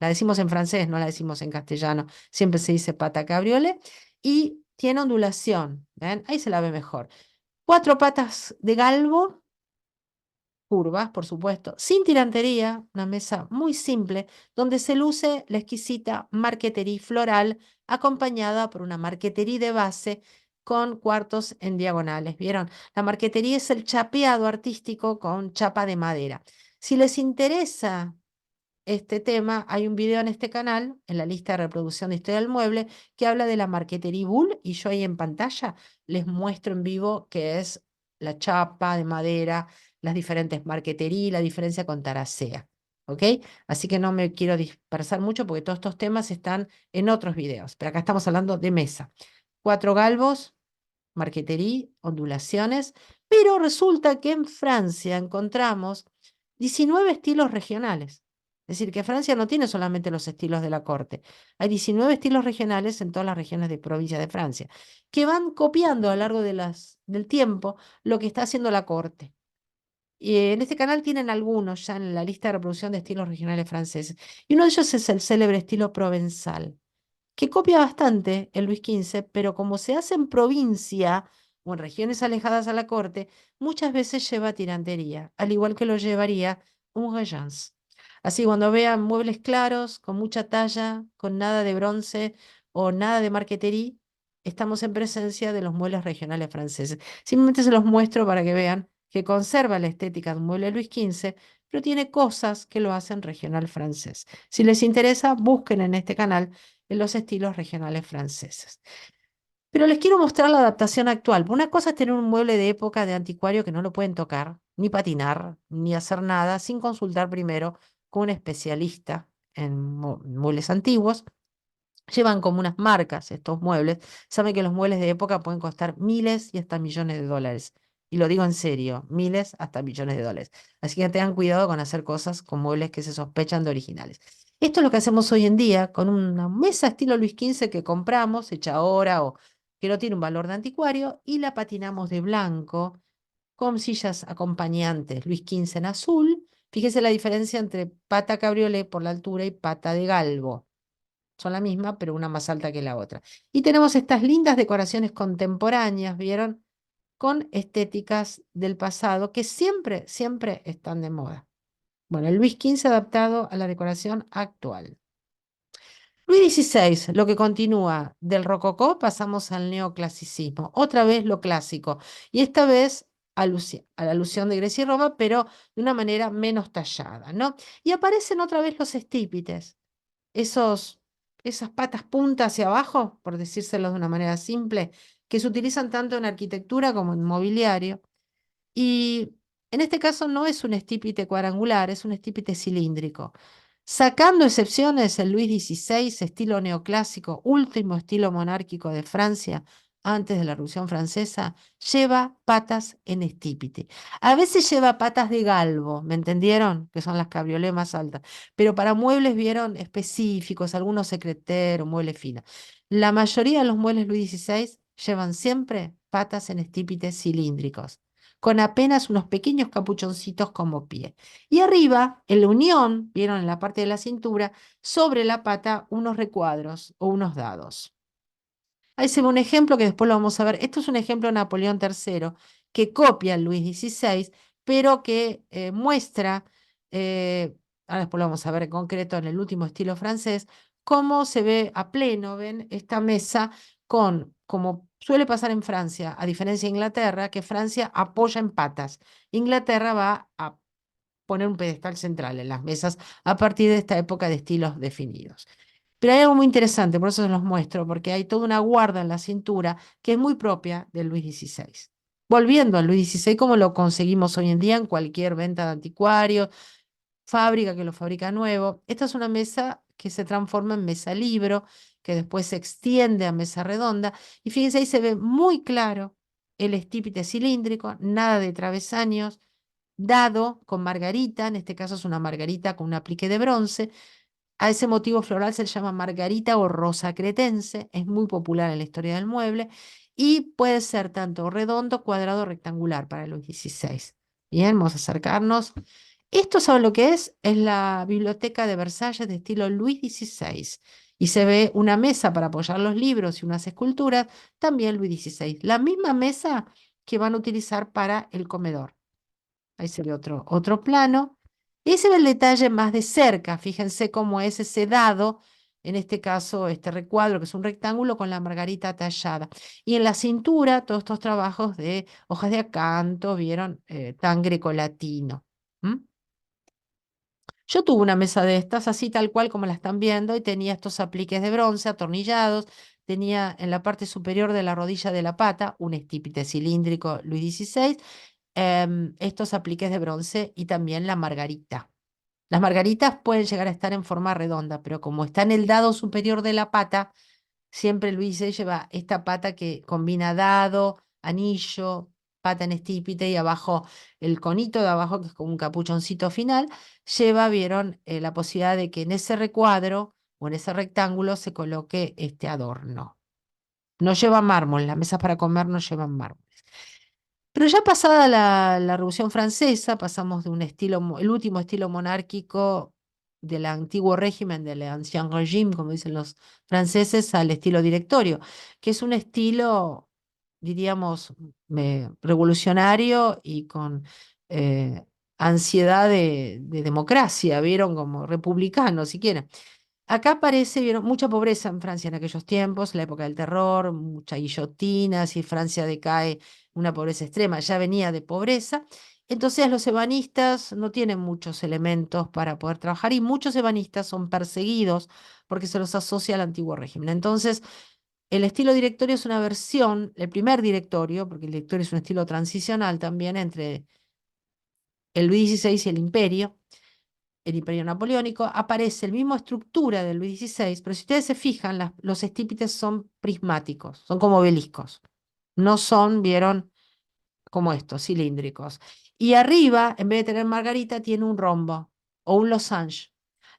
La decimos en francés, no la decimos en castellano. Siempre se dice pata cabriolet. Y tiene ondulación. ¿Ven? Ahí se la ve mejor. Cuatro patas de galvo, curvas, por supuesto, sin tirantería, una mesa muy simple, donde se luce la exquisita marquetería floral, acompañada por una marquetería de base con cuartos en diagonales. ¿Vieron? La marquetería es el chapeado artístico con chapa de madera. Si les interesa este tema, hay un video en este canal, en la lista de reproducción de Historia del Mueble, que habla de la marquetería Bull, y yo ahí en pantalla les muestro en vivo qué es la chapa de madera, las diferentes marqueterías, la diferencia con taracea. ¿Ok? Así que no me quiero dispersar mucho porque todos estos temas están en otros videos, pero acá estamos hablando de mesa. Cuatro galvos, marquetería, ondulaciones, pero resulta que en Francia encontramos 19 estilos regionales. Es decir, que Francia no tiene solamente los estilos de la corte, hay 19 estilos regionales en todas las regiones de provincia de Francia, que van copiando a lo largo del tiempo lo que está haciendo la corte. Y en este canal tienen algunos ya en la lista de reproducción de estilos regionales franceses. Y uno de ellos es el célebre estilo provenzal, que copia bastante el Luis XV, pero como se hace en provincia o en regiones alejadas a la corte, muchas veces lleva tirantería, al igual que lo llevaría un Regence. Así cuando vean muebles claros, con mucha talla, con nada de bronce o nada de marquetería, estamos en presencia de los muebles regionales franceses. Simplemente se los muestro para que vean que conserva la estética de un mueble Luis XV, pero tiene cosas que lo hacen regional francés. Si les interesa, busquen en este canal en los estilos regionales franceses. Pero les quiero mostrar la adaptación actual. Una cosa es tener un mueble de época de anticuario que no lo pueden tocar, ni patinar, ni hacer nada sin consultar primero con un especialista en muebles antiguos. Llevan como unas marcas estos muebles. Saben que los muebles de época pueden costar miles y hasta millones de dólares. Y lo digo en serio, miles hasta millones de dólares. Así que tengan cuidado con hacer cosas con muebles que se sospechan de originales. Esto es lo que hacemos hoy en día con una mesa estilo Luis XV que compramos, hecha ahora o que no tiene un valor de anticuario, y la patinamos de blanco con sillas acompañantes Luis XV en azul. Fíjese la diferencia entre pata cabriolet por la altura y pata de galvo. Son la misma, pero una más alta que la otra. Y tenemos estas lindas decoraciones contemporáneas, ¿vieron? Con estéticas del pasado que siempre, siempre están de moda. Bueno, el Luis XV adaptado a la decoración actual. Luis XVI, lo que continúa del rococó, pasamos al neoclasicismo. Otra vez lo clásico. Y esta vez a la alusión de Grecia y Roma, pero de una manera menos tallada, ¿no? Y aparecen otra vez los estípites, esos, esas patas puntas hacia abajo, por decírselo de una manera simple, que se utilizan tanto en arquitectura como en mobiliario. Y en este caso no es un estípite cuadrangular, es un estípite cilíndrico. Sacando excepciones, el Luis XVI, estilo neoclásico, último estilo monárquico de Francia, antes de la Revolución Francesa, lleva patas en estípite. A veces lleva patas de galvo, ¿me entendieron? Que son las cabriolé más altas. Pero para muebles, vieron, específicos, algunos secreteros, muebles finos. La mayoría de los muebles Luis XVI llevan siempre patas en estípites cilíndricos con apenas unos pequeños capuchoncitos como pie. Y arriba, en la unión, vieron en la parte de la cintura, sobre la pata, unos recuadros o unos dados. Ahí se ve un ejemplo que después lo vamos a ver. Esto es un ejemplo de Napoleón III que copia al Luis XVI, pero que muestra, ahora después lo vamos a ver en concreto en el último estilo francés, cómo se ve a pleno, ven, esta mesa con, como suele pasar en Francia, a diferencia de Inglaterra, que Francia apoya en patas. Inglaterra va a poner un pedestal central en las mesas a partir de esta época de estilos definidos. Pero hay algo muy interesante, por eso se los muestro, porque hay toda una guarda en la cintura que es muy propia del Luis XVI. Volviendo al Luis XVI, como lo conseguimos hoy en día en cualquier venta de anticuarios, fábrica que lo fabrica nuevo. Esta es una mesa que se transforma en mesa libro, que después se extiende a mesa redonda. Y fíjense, ahí se ve muy claro el estípite cilíndrico, nada de travesaños, dado con margarita, en este caso es una margarita con un aplique de bronce. A ese motivo floral se le llama margarita o rosa cretense, es muy popular en la historia del mueble y puede ser tanto redondo, cuadrado o rectangular para los 16. Bien, vamos a acercarnos. Esto, ¿saben lo que es? Es la biblioteca de Versalles de estilo Luis XVI. Y se ve una mesa para apoyar los libros y unas esculturas, también Luis XVI. La misma mesa que van a utilizar para el comedor. Ahí se ve otro plano. Y ahí se ve el detalle más de cerca. Fíjense cómo es ese dado, en este caso, este recuadro, que es un rectángulo con la margarita tallada. Y en la cintura, todos estos trabajos de hojas de acanto, vieron, tan grecolatino. ¿Mm? Yo tuve una mesa de estas, así tal cual como la están viendo, y tenía estos apliques de bronce atornillados. Tenía en la parte superior de la rodilla de la pata un estípite cilíndrico Luis XVI, estos apliques de bronce y también la margarita. Las margaritas pueden llegar a estar en forma redonda, pero como está en el dado superior de la pata, siempre Luis se lleva esta pata que combina dado, anillo, pata en estípite y abajo el conito de abajo, que es como un capuchoncito final, lleva, vieron, la posibilidad de que en ese recuadro o en ese rectángulo se coloque este adorno. No lleva mármol, las mesas para comer no llevan mármol. Pero ya pasada la Revolución Francesa, pasamos de un estilo, el último estilo monárquico del antiguo régimen, del ancien régime, como dicen los franceses, al estilo directorio, que es un estilo, diríamos, revolucionario y con ansiedad de democracia, vieron como republicanos, si quieren. Acá aparece, vieron, mucha pobreza en Francia en aquellos tiempos, la época del terror, mucha guillotina, si Francia decae, una pobreza extrema, ya venía de pobreza. Entonces los ebanistas no tienen muchos elementos para poder trabajar y muchos ebanistas son perseguidos porque se los asocia al antiguo régimen. Entonces, el estilo directorio es una versión, el primer directorio, porque el directorio es un estilo transicional también entre el Luis XVI y el imperio napoleónico, aparece la misma estructura del Luis XVI, pero si ustedes se fijan, los estípites son prismáticos, son como obeliscos. No son, vieron, como estos, cilíndricos. Y arriba, en vez de tener margarita, tiene un rombo o un losange.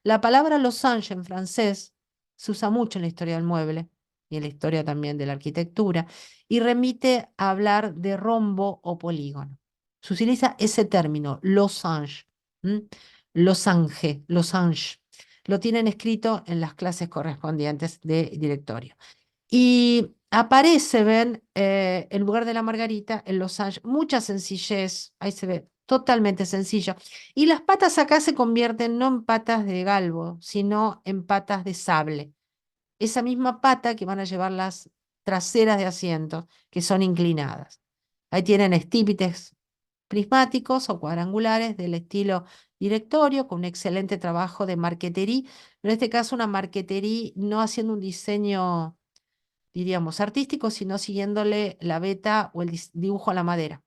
La palabra losange en francés se usa mucho en la historia del mueble y en la historia también de la arquitectura y remite a hablar de rombo o polígono. Se utiliza ese término, losange, ¿m? Losange, losange. Lo tienen escrito en las clases correspondientes de directorio. Y aparece, ven, en lugar de la margarita, en los Angeles, mucha sencillez, ahí se ve, totalmente sencillo. Y las patas acá se convierten no en patas de galvo, sino en patas de sable. Esa misma pata que van a llevar las traseras de asientos, que son inclinadas. Ahí tienen estípites prismáticos o cuadrangulares del estilo directorio, con un excelente trabajo de marquetería, pero en este caso una marquetería no haciendo un diseño diríamos, artístico, sino siguiéndole la veta o el dibujo a la madera.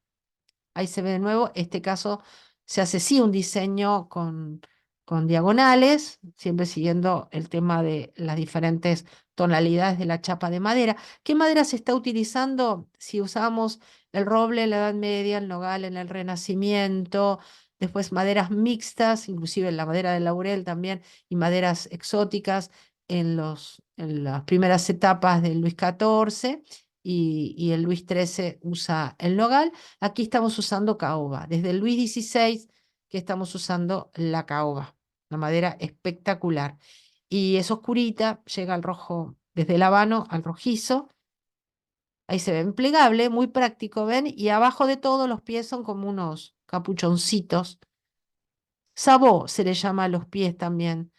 Ahí se ve de nuevo, este caso se hace sí un diseño con diagonales, siempre siguiendo el tema de las diferentes tonalidades de la chapa de madera. ¿Qué madera se está utilizando? Si usamos el roble en la Edad Media, el nogal en el Renacimiento, después maderas mixtas, inclusive la madera del laurel también, y maderas exóticas en las primeras etapas del Luis XIV y el Luis XIII usa el nogal. Aquí estamos usando caoba. Desde el Luis XVI que estamos usando la caoba, una madera espectacular. Y es oscurita, llega al rojo, desde el habano al rojizo. Ahí se ven plegable, muy práctico, ¿ven? Y abajo de todo los pies son como unos capuchoncitos. Sabot se le llama a los pies también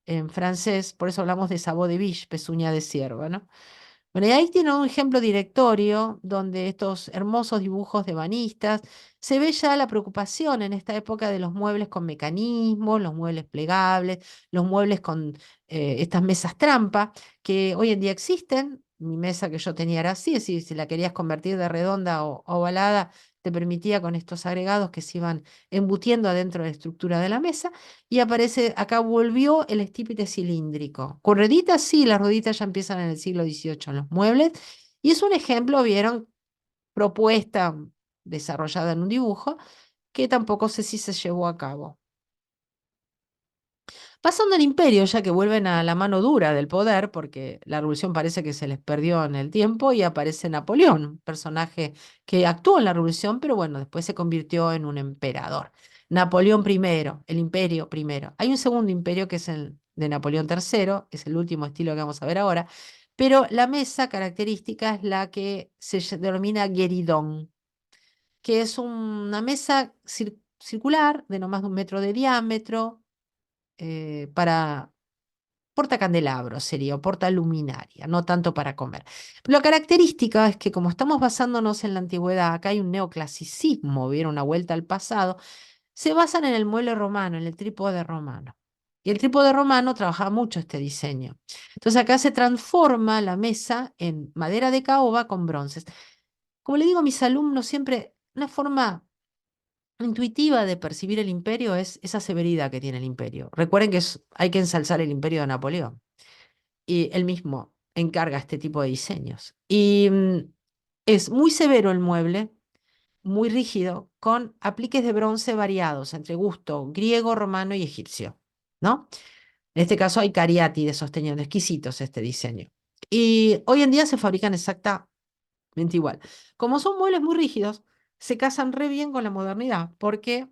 en francés, por eso hablamos de sabot de biche, pezuña de ciervo, ¿no? Bueno, y ahí tiene un ejemplo directorio donde estos hermosos dibujos de banistas, se ve ya la preocupación en esta época de los muebles con mecanismos, los muebles plegables, los muebles con estas mesas trampa, que hoy en día existen. Mi mesa que yo tenía era así, es decir, si la querías convertir de redonda o ovalada, te permitía con estos agregados que se iban embutiendo adentro de la estructura de la mesa. Y aparece, acá volvió el estípite cilíndrico. Con rueditas, sí, las rueditas ya empiezan en el siglo XVIII en los muebles. Y es un ejemplo, vieron, propuesta desarrollada en un dibujo, que tampoco sé si se llevó a cabo. Pasando al imperio, ya que vuelven a la mano dura del poder, porque la revolución parece que se les perdió en el tiempo, y aparece Napoleón, un personaje que actuó en la revolución, pero bueno, después se convirtió en un emperador. Napoleón primero, el imperio primero. Hay un segundo imperio que es el de Napoleón tercero, es el último estilo que vamos a ver ahora, pero la mesa característica es la que se denomina guéridon, que es una mesa circular de no más de 1 metro de diámetro, para portacandelabros sería, o portaluminaria, no tanto para comer. La característica es que como estamos basándonos en la antigüedad, acá hay un neoclasicismo, vieron una vuelta al pasado, se basan en el mueble romano, en el trípode romano. Y el trípode romano trabajaba mucho este diseño. Entonces acá se transforma la mesa en madera de caoba con bronces. Como le digo a mis alumnos siempre, una forma intuitiva de percibir el imperio es esa severidad que tiene el imperio. Recuerden que hay que ensalzar el imperio de Napoleón y él mismo encarga este tipo de diseños. Y es muy severo el mueble, muy rígido, con apliques de bronce variados entre gusto griego, romano y egipcio, ¿no? En este caso hay cariátides sosteniendo, exquisitos este diseño. Y hoy en día se fabrican exactamente igual. Como son muebles muy rígidos, se casan re bien con la modernidad, porque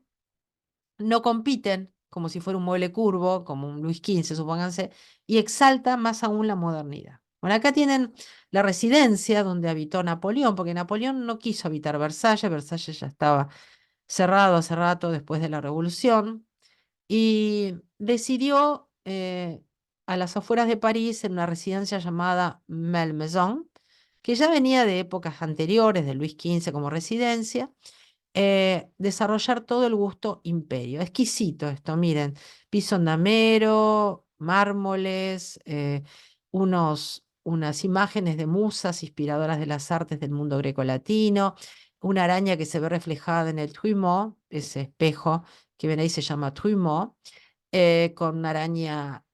no compiten como si fuera un mueble curvo, como un Luis XV, supónganse, y exalta más aún la modernidad. Bueno, acá tienen la residencia donde habitó Napoleón, porque Napoleón no quiso habitar Versalles, Versalles ya estaba cerrado hace rato después de la Revolución, y decidió a las afueras de París, en una residencia llamada Malmaison, que ya venía de épocas anteriores, de Luis XV como residencia, desarrollar todo el gusto imperio. Exquisito esto, miren, piso andamero, mármoles, unas imágenes de musas inspiradoras de las artes del mundo grecolatino, una araña que se ve reflejada en el trumeau, ese espejo que ven ahí se llama trumeau, con una araña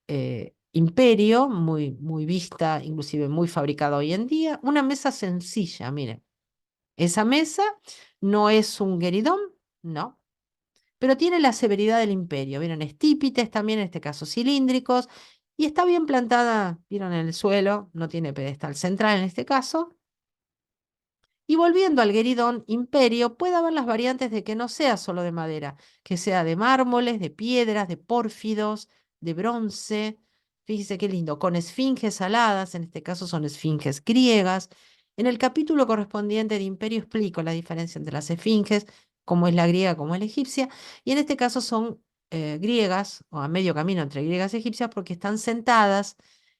imperio, muy, muy vista, inclusive muy fabricada hoy en día, una mesa sencilla, miren. Esa mesa no es un gueridón, no, pero tiene la severidad del imperio. Vieron estípites también, en este caso cilíndricos, y está bien plantada, vieron en el suelo, no tiene pedestal central en este caso. Y volviendo al gueridón imperio, puede haber las variantes de que no sea solo de madera, que sea de mármoles, de piedras, de pórfidos, de bronce. Fíjese qué lindo, con esfinges aladas, en este caso son esfinges griegas. En el capítulo correspondiente de imperio explico la diferencia entre las esfinges, como es la griega, como es la egipcia, y en este caso son griegas, o a medio camino entre griegas y egipcias, porque están sentadas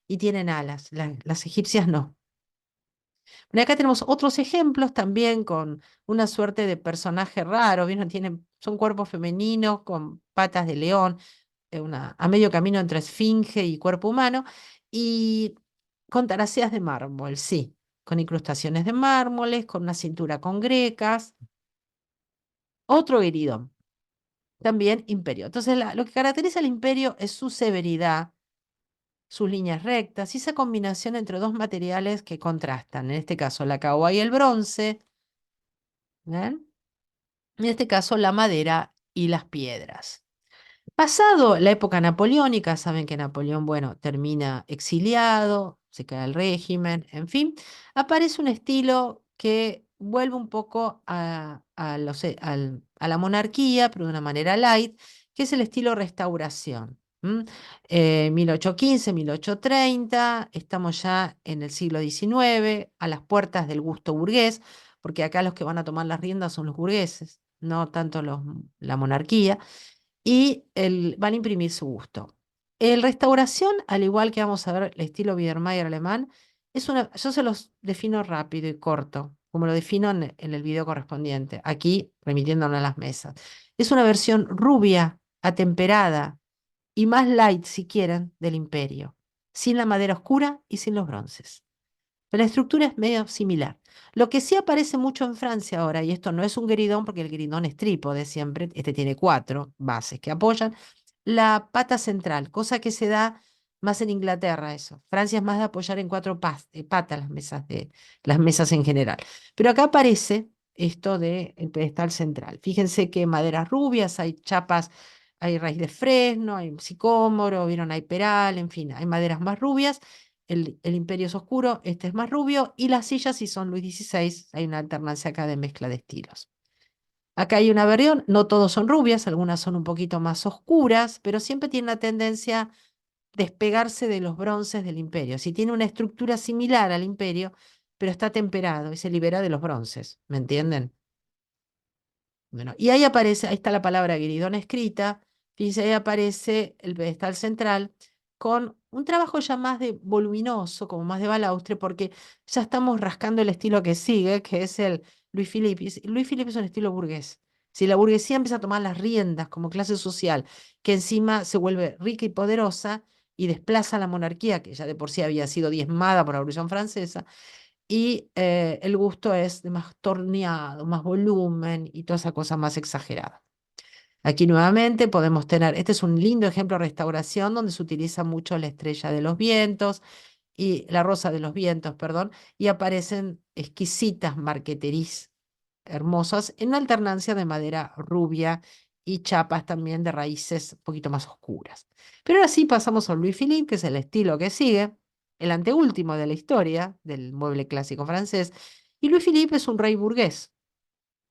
y tienen alas. Las egipcias no. Bueno, acá tenemos otros ejemplos también con una suerte de personaje raro, ¿vieron? Son cuerpos femeninos con patas de león, a medio camino entre esfinge y cuerpo humano, y con taraceas de mármol, sí, con incrustaciones de mármoles, con una cintura con grecas, otro heridón, también imperio. Entonces, lo que caracteriza al imperio es su severidad, sus líneas rectas y esa combinación entre dos materiales que contrastan, en este caso la caoba y el bronce, ¿ven? En este caso la madera y las piedras. Pasado la época napoleónica, saben que Napoleón, bueno, termina exiliado, se cae el régimen, en fin, aparece un estilo que vuelve un poco a la monarquía, pero de una manera light, que es el estilo restauración. 1815, 1830, estamos ya en el siglo XIX, a las puertas del gusto burgués, porque acá los que van a tomar las riendas son los burgueses, no tanto la monarquía y van a imprimir su gusto. El restauración, al igual que vamos a ver el estilo Biedermeier alemán, yo se los defino rápido y corto, como lo defino en el video correspondiente, aquí remitiéndonos a las mesas. Es una versión rubia, atemperada y más light, si quieren, del imperio, sin la madera oscura y sin los bronces. Pero la estructura es medio similar. Lo que sí aparece mucho en Francia ahora, y esto no es un gueridón porque el gueridón es trípode siempre, este tiene cuatro bases que apoyan, la pata central, cosa que se da más en Inglaterra eso. Francia es más de apoyar en cuatro patas las mesas en general. Pero acá aparece esto del pedestal central. Fíjense que maderas rubias, hay chapas, hay raíz de fresno, hay sicómoro, vieron, hay peral, en fin, hay maderas más rubias. El imperio es oscuro, este es más rubio, y las sillas, si son Luis XVI, hay una alternancia acá de mezcla de estilos. Acá hay una versión, no todos son rubias, algunas son un poquito más oscuras, pero siempre tiene una tendencia a despegarse de los bronces del imperio. Si tiene una estructura similar al imperio, pero está temperado y se libera de los bronces, ¿me entienden? Bueno, y ahí aparece, ahí está la palabra guiridón escrita, fíjense, ahí aparece el pedestal central con un trabajo ya más de voluminoso, como más de balaustre, porque ya estamos rascando el estilo que sigue, que es el Louis Philippe. Louis Philippe es un estilo burgués. Si la burguesía empieza a tomar las riendas como clase social, que encima se vuelve rica y poderosa y desplaza a la monarquía, que ya de por sí había sido diezmada por la Revolución Francesa, y el gusto es de más torneado, más volumen y toda esa cosa más exagerada. Aquí nuevamente podemos tener, este es un lindo ejemplo de restauración donde se utiliza mucho la estrella de los vientos y la rosa de los vientos, perdón, y aparecen exquisitas marqueterías hermosas en alternancia de madera rubia y chapas también de raíces un poquito más oscuras. Pero ahora sí pasamos a Louis Philippe, que es el estilo que sigue, el anteúltimo de la historia del mueble clásico francés, y Louis Philippe es un rey burgués.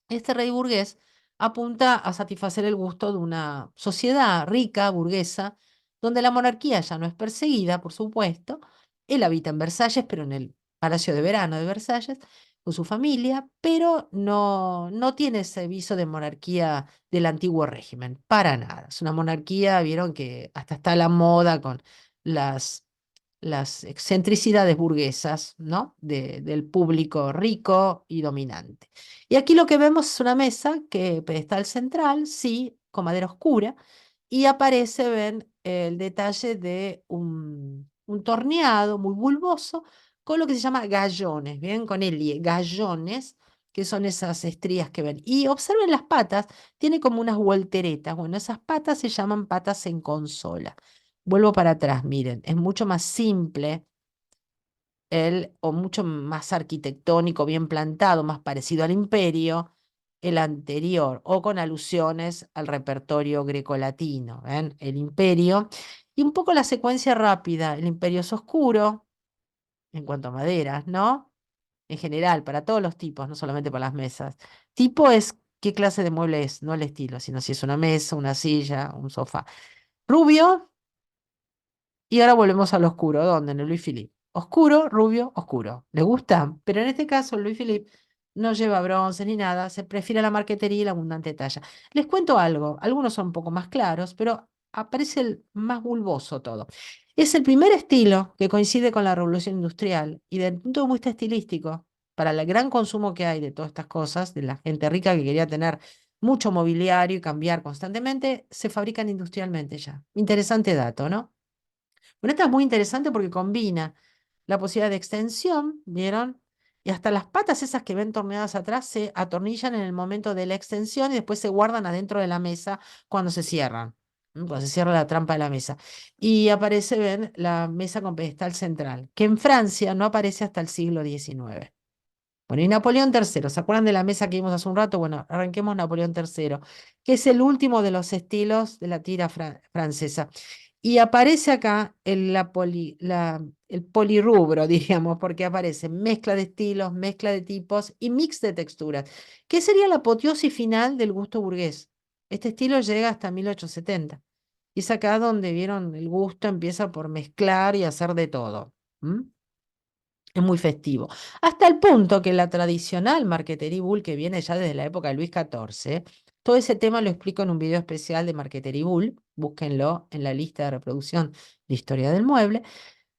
Este rey burgués apunta a satisfacer el gusto de una sociedad rica, burguesa, donde la monarquía ya no es perseguida, por supuesto. Él habita en Versalles, pero en el Palacio de Verano de Versalles, con su familia, pero no tiene ese viso de monarquía del antiguo régimen, para nada. Es una monarquía, vieron que hasta está a la moda con las, las excentricidades burguesas, ¿no? Del público rico y dominante. Y aquí lo que vemos es una mesa que pedestal central, sí, con madera oscura, y aparece, ven, el detalle de un torneado muy bulboso con lo que se llama gallones, ¿bien? Con el gallones, que son esas estrías que ven. Y observen las patas, tiene como unas volteretas. Bueno, esas patas se llaman patas en consola. Vuelvo para atrás, miren, es mucho más simple o mucho más arquitectónico, bien plantado, más parecido al imperio, el anterior, o con alusiones al repertorio grecolatino, ¿ven? El imperio. Y un poco la secuencia rápida, el imperio es oscuro, en cuanto a maderas, ¿no? En general, para todos los tipos, no solamente para las mesas. Tipo es qué clase de mueble es, no el estilo, sino si es una mesa, una silla, un sofá. Rubio, y ahora volvemos al oscuro. ¿Dónde? En el Louis Philippe. Oscuro, rubio, oscuro. ¿Le gusta? Pero en este caso, el Louis Philippe no lleva bronce ni nada, se prefiere la marquetería y la abundante talla. Les cuento algo, algunos son un poco más claros, pero aparece el más bulboso todo. Es el primer estilo que coincide con la revolución industrial y desde el punto de vista estilístico, para el gran consumo que hay de todas estas cosas, de la gente rica que quería tener mucho mobiliario y cambiar constantemente, se fabrican industrialmente ya. Interesante dato, ¿no? Bueno, esta es muy interesante porque combina la posibilidad de extensión, ¿vieron? Y hasta las patas esas que ven torneadas atrás se atornillan en el momento de la extensión y después se guardan adentro de la mesa cuando se cierran, cuando se cierra la trampa de la mesa. Y aparece, ven, la mesa con pedestal central, que en Francia no aparece hasta el siglo XIX. Bueno, y Napoleón III, ¿se acuerdan de la mesa que vimos hace un rato? Bueno, arranquemos Napoleón III, que es el último de los estilos de la tira francesa. Y aparece acá el polirrubro, diríamos, porque aparece mezcla de estilos, mezcla de tipos y mix de texturas, que sería la apoteosis final del gusto burgués. Este estilo llega hasta 1870. Y es acá donde vieron el gusto empieza por mezclar y hacer de todo. ¿M? Es muy festivo. Hasta el punto que la tradicional marqueterie Bull, que viene ya desde la época de Luis XIV, todo ese tema lo explico en un video especial de Marqueterie Bull, búsquenlo en la lista de reproducción de Historia del Mueble.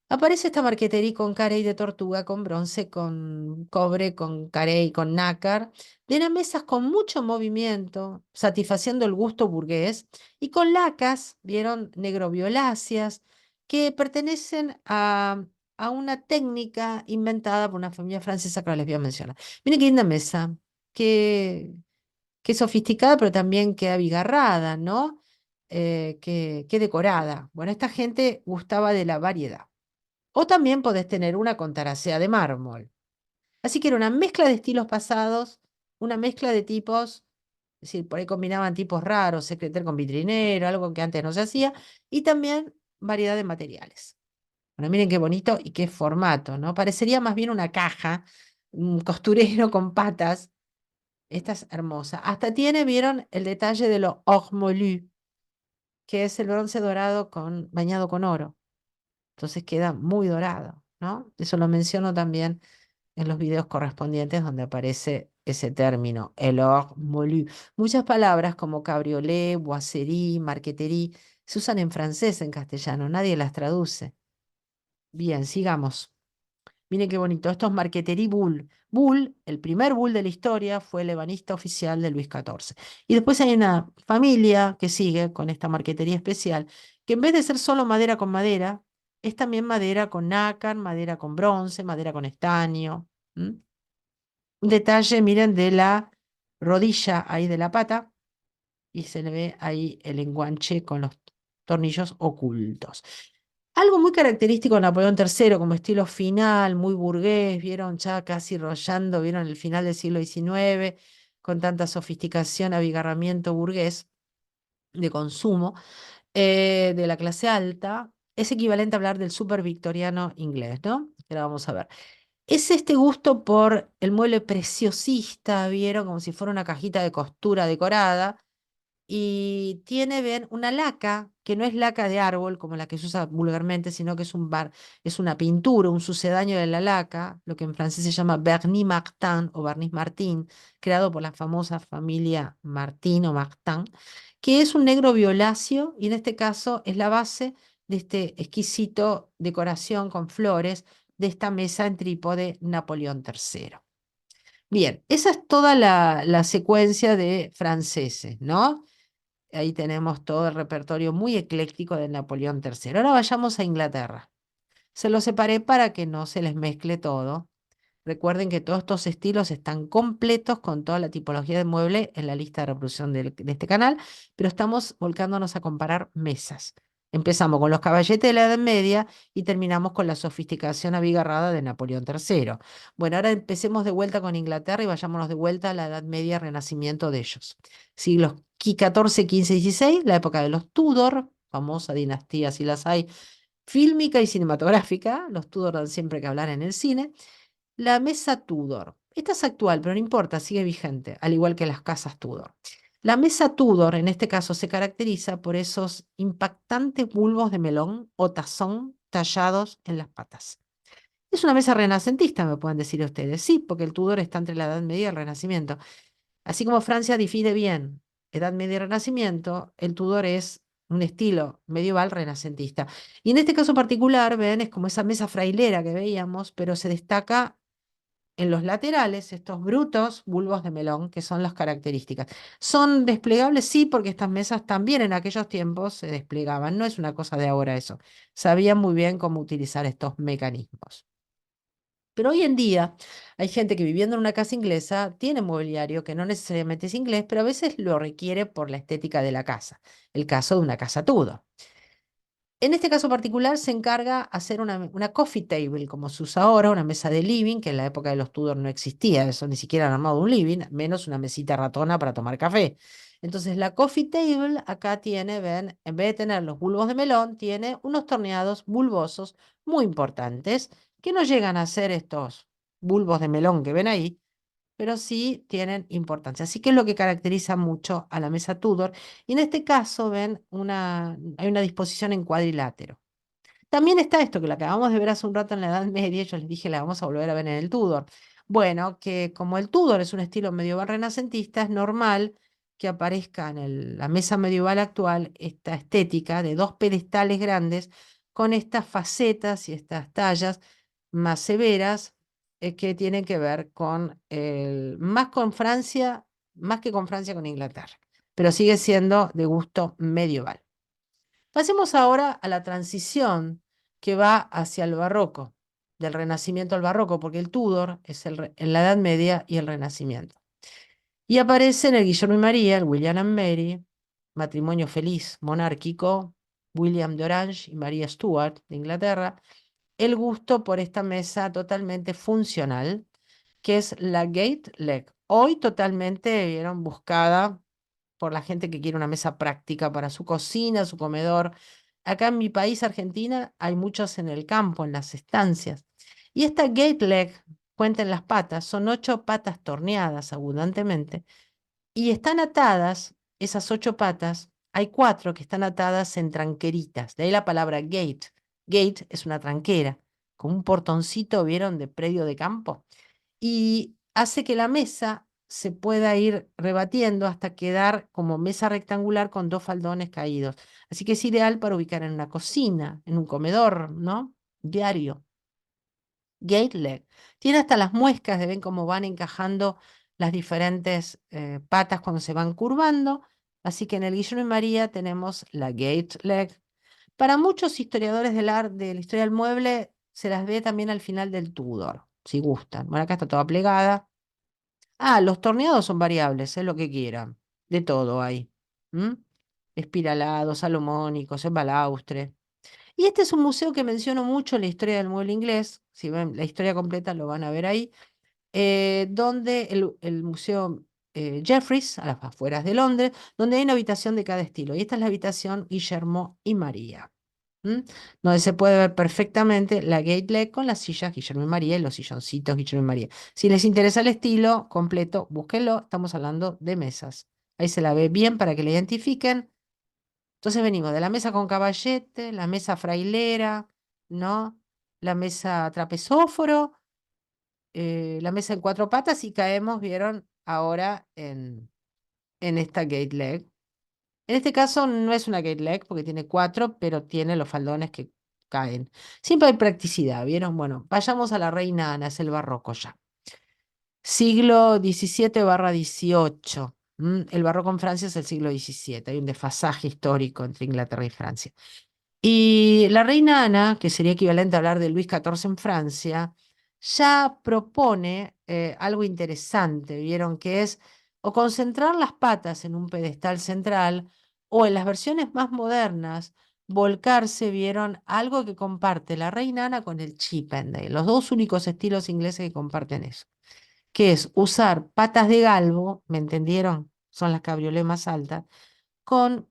Aparece esta marqueterie con carey de tortuga, con bronce, con cobre, con carey, con nácar, de unas mesas con mucho movimiento, satisfaciendo el gusto burgués, y con lacas, vieron, negro-violáceas, que pertenecen a una técnica inventada por una familia francesa que ahora les voy a mencionar. Miren qué linda mesa, qué, qué sofisticada, pero también qué abigarrada, ¿no? Qué decorada. Bueno, esta gente gustaba de la variedad. O también podés tener una con taracea de mármol. Así que era una mezcla de estilos pasados, una mezcla de tipos, es decir, por ahí combinaban tipos raros, secreter con vitrinero, algo que antes no se hacía, y también variedad de materiales. Bueno, miren qué bonito y qué formato, ¿no? Parecería más bien una caja, un costurero con patas. Esta es hermosa. Hasta tiene, vieron, el detalle de lo ormolu, que es el bronce dorado bañado con oro. Entonces queda muy dorado, ¿no? Eso lo menciono también en los videos correspondientes donde aparece ese término, el or molu. Muchas palabras como cabriolet, boiserie, marqueterie, se usan en francés, en castellano, nadie las traduce. Bien, sigamos. Miren qué bonito, esto es Marqueterie Bull. Bull, el primer Bull de la historia, fue el ebanista oficial de Luis XIV. Y después hay una familia que sigue con esta marquetería especial, que en vez de ser solo madera con madera, es también madera con nácar, madera con bronce, madera con estaño. ¿M? Un detalle, miren, de la rodilla ahí de la pata, y se le ve ahí el enguanche con los tornillos ocultos. Algo muy característico de Napoleón III, como estilo final, muy burgués, vieron ya casi rollando, vieron el final del siglo XIX, con tanta sofisticación, abigarramiento burgués de consumo, de la clase alta, es equivalente a hablar del super victoriano inglés, ¿no? Ahora vamos a ver. Es este gusto por el mueble preciosista, vieron, como si fuera una cajita de costura decorada, y tiene, ven, una laca que no es laca de árbol como la que se usa vulgarmente, sino que es una pintura, un sucedáneo de la laca, lo que en francés se llama vernis Martin o barniz Martin, creado por la famosa familia Martin o Martin, que es un negro violáceo y en este caso es la base de este exquisito decoración con flores de esta mesa en trípode Napoleón III. Bien, esa es toda la secuencia de franceses, ¿no? Ahí tenemos todo el repertorio muy ecléctico de Napoleón III. Ahora vayamos a Inglaterra. Se los separé para que no se les mezcle todo. Recuerden que todos estos estilos están completos con toda la tipología de mueble en la lista de reproducción de este canal, pero estamos volcándonos a comparar mesas. Empezamos con los caballetes de la Edad Media y terminamos con la sofisticación abigarrada de Napoleón III. Bueno, ahora empecemos de vuelta con Inglaterra y vayámonos de vuelta a la Edad Media, Renacimiento de ellos. Siglos XIV, XV y XVI, la época de los Tudor, famosa dinastía, si las hay, fílmica y cinematográfica. Los Tudor dan siempre que hablar en el cine. La mesa Tudor. Esta es actual, pero no importa, sigue vigente, al igual que las casas Tudor. La mesa Tudor, en este caso, se caracteriza por esos impactantes bulbos de melón o tazón tallados en las patas. Es una mesa renacentista, me pueden decir ustedes. Sí, porque el Tudor está entre la Edad Media y el Renacimiento. Así como Francia divide bien Edad Media y Renacimiento, el Tudor es un estilo medieval renacentista. Y en este caso particular, ven, es como esa mesa frailera que veíamos, pero se destaca en los laterales estos brutos bulbos de melón, que son las características. ¿Son desplegables? Sí, porque estas mesas también en aquellos tiempos se desplegaban. No es una cosa de ahora eso. Sabían muy bien cómo utilizar estos mecanismos. Pero hoy en día hay gente que viviendo en una casa inglesa tiene mobiliario que no necesariamente es inglés, pero a veces lo requiere por la estética de la casa. El caso de una casa Tudor. En este caso particular se encarga hacer una coffee table, como se usa ahora, una mesa de living, que en la época de los Tudor no existía, eso ni siquiera han armado un living, menos una mesita ratona para tomar café. Entonces la coffee table acá tiene, ven, en vez de tener los bulbos de melón, tiene unos torneados bulbosos muy importantes, que no llegan a ser estos bulbos de melón que ven ahí, pero sí tienen importancia. Así que es lo que caracteriza mucho a la mesa Tudor. Y en este caso, ven, hay una disposición en cuadrilátero. También está esto que la acabamos de ver hace un rato en la Edad Media, yo les dije la vamos a volver a ver en el Tudor. Bueno, que como el Tudor es un estilo medieval renacentista, es normal que aparezca en la mesa medieval actual esta estética de dos pedestales grandes con estas facetas y estas tallas más severas que tienen que ver con más con Francia, más que con Francia, con Inglaterra, pero sigue siendo de gusto medieval. Pasemos ahora a la transición que va hacia el barroco, del Renacimiento al barroco, porque el Tudor es en la Edad Media y el Renacimiento. Y aparece en el Guillermo y María, el William and Mary, matrimonio feliz, monárquico, William de Orange y María Stuart de Inglaterra, el gusto por esta mesa totalmente funcional, que es la Gate Leg. Hoy totalmente, vieron, buscada por la gente que quiere una mesa práctica para su cocina, su comedor. Acá en mi país, Argentina, hay muchos en el campo, en las estancias. Y esta gate leg, cuenten las patas, son 8 patas torneadas abundantemente y están atadas, esas 8 patas, hay 4 que están atadas en tranqueritas. De ahí la palabra gate. Gate es una tranquera, como un portoncito, ¿vieron?, de predio de campo y hace que la mesa se pueda ir rebatiendo hasta quedar como mesa rectangular con 2 faldones caídos. Así que es ideal para ubicar en una cocina, en un comedor, ¿no? Diario. Gate leg. Tiene hasta las muescas de ven cómo van encajando las diferentes patas cuando se van curvando. Así que en el Guillermo y María tenemos la gate leg. Para muchos historiadores del arte, de la historia del mueble, se las ve también al final del Tudor, si gustan. Bueno, acá está toda plegada. Ah, los torneados son variables, es lo que quieran. De todo hay. ¿M? Espiralados, salomónicos, en balaustre. Y este es un museo que menciono mucho en la historia del mueble inglés. Si ven la historia completa, lo van a ver ahí. Donde el Museo Jeffreys, a las afueras de Londres, donde hay una habitación de cada estilo. Y esta es la habitación Guillermo y María. ¿M? Donde se puede ver perfectamente la gate leg con las sillas Guillermo y María y los silloncitos Guillermo y María. Si les interesa el estilo completo, búsquenlo. Estamos hablando de mesas. Ahí se la ve bien para que la identifiquen. Entonces venimos de la mesa con caballete, la mesa frailera, ¿no? La mesa trapezóforo, la mesa en cuatro patas y caemos, vieron, ahora en esta gate leg. En este caso no es una gate leg porque tiene cuatro, pero tiene los faldones que caen. Siempre hay practicidad, ¿vieron? Bueno, vayamos a la reina Ana, es el barroco ya. Siglo XVII/XVIII. El barroco en Francia es el siglo XVII. Hay un desfasaje histórico entre Inglaterra y Francia. Y la reina Ana, que sería equivalente a hablar de Luis XIV en Francia, ya propone algo interesante, vieron que es o concentrar las patas en un pedestal central o en las versiones más modernas, volcarse, vieron algo que comparte la reina Ana con el Chippendale, los dos únicos estilos ingleses que comparten eso, que es usar patas de galvo, ¿me entendieron? Son las cabriolé más altas, con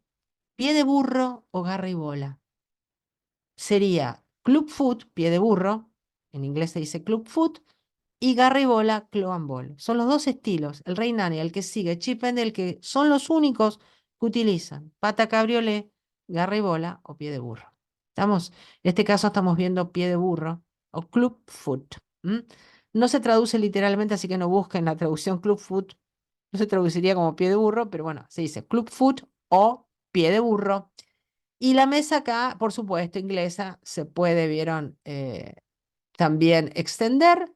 pie de burro o garra y bola. Sería clubfoot, pie de burro, en inglés se dice clubfoot, y garra y bola, claw and ball. Son los dos estilos, el Rey Nani, el que sigue Chippendale, que son los únicos que utilizan pata cabriolé, garra y bola o pie de burro. ¿Estamos? En este caso estamos viendo pie de burro o clubfoot. ¿M? No se traduce literalmente, así que no busquen la traducción clubfoot. No se traduciría como pie de burro, pero bueno, se dice clubfoot o pie de burro. Y la mesa acá, por supuesto, inglesa, se puede, vieron, también extender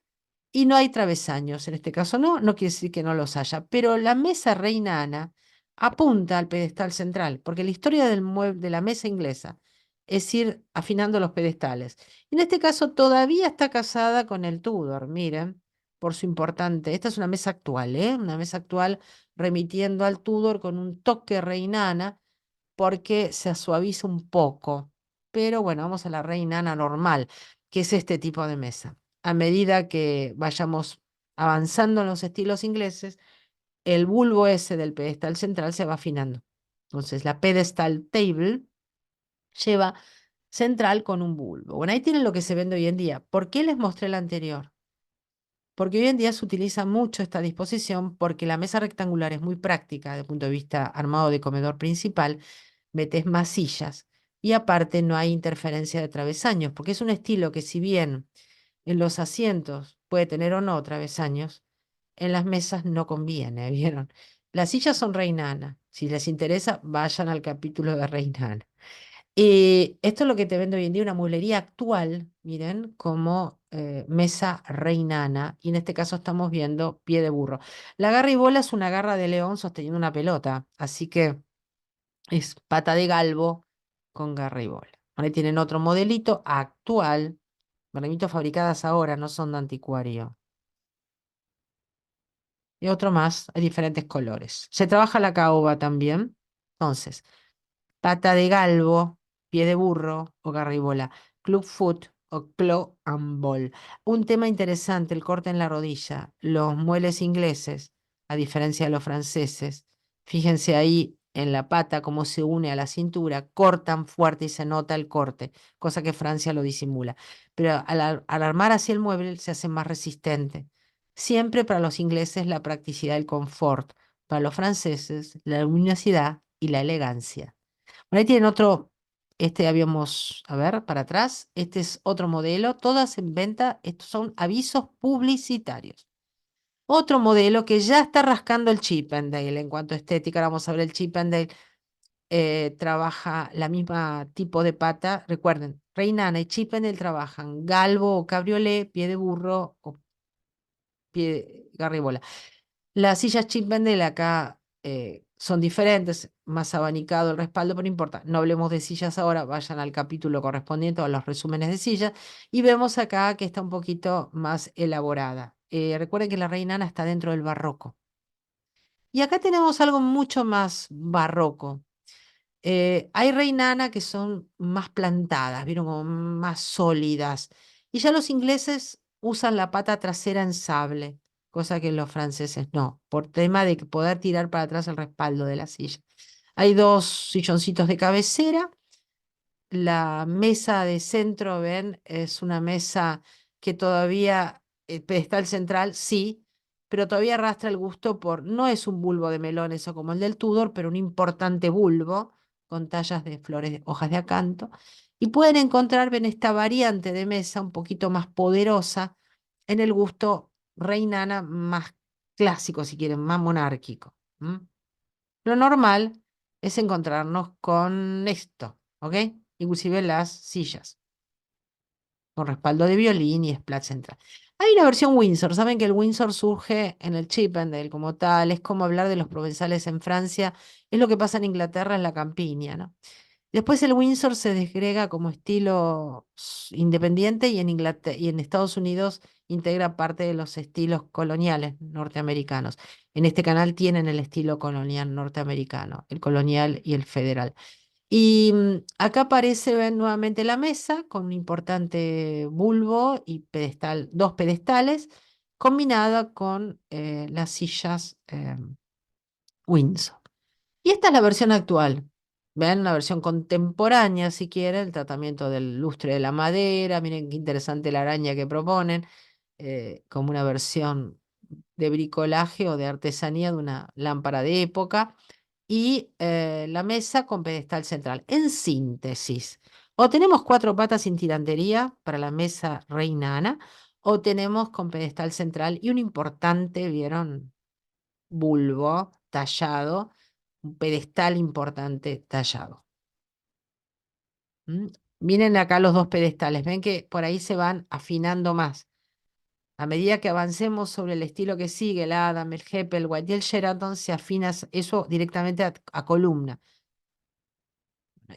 y no hay travesaños. En este caso no quiere decir que no los haya, pero la mesa reina Ana apunta al pedestal central, porque la historia de la mesa inglesa es ir afinando los pedestales. En este caso todavía está casada con el Tudor, miren, por su importante. Esta es una mesa actual, ¿eh? Una mesa actual remitiendo al Tudor con un toque reina Ana porque se suaviza un poco. Pero bueno, vamos a la reina Ana normal, que es este tipo de mesa. A medida que vayamos avanzando en los estilos ingleses, el bulbo ese del pedestal central se va afinando. Entonces, la pedestal table lleva central con un bulbo. Bueno, ahí tienen lo que se vende hoy en día. ¿Por qué les mostré la anterior? Porque hoy en día se utiliza mucho esta disposición porque la mesa rectangular es muy práctica desde el punto de vista armado de comedor principal, metes más sillas y aparte no hay interferencia de travesaños, porque es un estilo que si bien en los asientos puede tener o no travesaños, en las mesas no conviene, ¿vieron? Las sillas son Reinana. Si les interesa, vayan al capítulo de Reinana. Esto es lo que te vende hoy en día, una mueblería actual, miren, como mesa reinana, y en este caso estamos viendo pie de burro. La garra y bola es una garra de león sosteniendo una pelota, así que es pata de galvo con garra y bola. Ahí tienen otro modelito actual, marmitos fabricadas ahora, no son de anticuario. Y otro más, hay diferentes colores. Se trabaja la caoba también. Entonces, pata de galvo, pie de burro o garribola, clubfoot o claw and ball. Un tema interesante, el corte en la rodilla. Los muebles ingleses, a diferencia de los franceses, fíjense ahí en la pata cómo se une a la cintura, cortan fuerte y se nota el corte, cosa que Francia lo disimula. Pero al armar así el mueble se hace más resistente. Siempre para los ingleses la practicidad y el confort, para los franceses la luminosidad y la elegancia. Bueno, ahí tienen otro, este habíamos, a ver, para atrás, este es otro modelo, todas en venta, estos son avisos publicitarios. Otro modelo que ya está rascando el Chippendale en cuanto a estética, ahora vamos a ver el Chippendale, trabaja la misma tipo de pata, recuerden, Reinana y Chippendale trabajan galvo o cabriolé, pie de burro o pie garribola. Las sillas Chippendale acá son diferentes, más abanicado el respaldo, pero no importa. No hablemos de sillas ahora, vayan al capítulo correspondiente o a los resúmenes de sillas y vemos acá que está un poquito más elaborada. Recuerden que la reina Ana está dentro del barroco. Y acá tenemos algo mucho más barroco. Hay reinana que son más plantadas, vieron, como más sólidas. Y ya los ingleses usan la pata trasera en sable, cosa que los franceses no, por tema de que poder tirar para atrás el respaldo de la silla. Hay dos silloncitos de cabecera. La mesa de centro, ven, es una mesa que todavía, pedestal central, sí, pero todavía arrastra el gusto no es un bulbo de melón eso como el del Tudor, pero un importante bulbo con tallas de flores, hojas de acanto. Y pueden encontrar en esta variante de mesa un poquito más poderosa en el gusto reinana más clásico, si quieren, más monárquico. Lo normal es encontrarnos con esto, ¿ok? Inclusive las sillas con respaldo de violín y splat central. Hay una versión Windsor, saben que el Windsor surge en el Chippendale como tal, es como hablar de los provenzales en Francia, es lo que pasa en Inglaterra en la campiña, ¿no? Después el Windsor se desgrega como estilo independiente y y en Estados Unidos integra parte de los estilos coloniales norteamericanos. En este canal tienen el estilo colonial norteamericano, el colonial y el federal. Y acá aparece ven, nuevamente la mesa con un importante bulbo y pedestal, dos pedestales, combinada con las sillas Windsor. Y esta es la versión actual. Vean una versión contemporánea, si quieren, el tratamiento del lustre de la madera. Miren qué interesante la araña que proponen, como una versión de bricolaje o de artesanía de una lámpara de época. Y la mesa con pedestal central. En síntesis, o tenemos cuatro patas sin tirantería para la mesa reina Ana, o tenemos con pedestal central y un importante, ¿vieron? Bulbo tallado, un pedestal importante tallado. ¿Mm? Miren acá los dos pedestales, ven que por ahí se van afinando más. A medida que avancemos sobre el estilo que sigue, el Adam, el Heppelwhite y el Sheraton, se afina eso directamente a columna.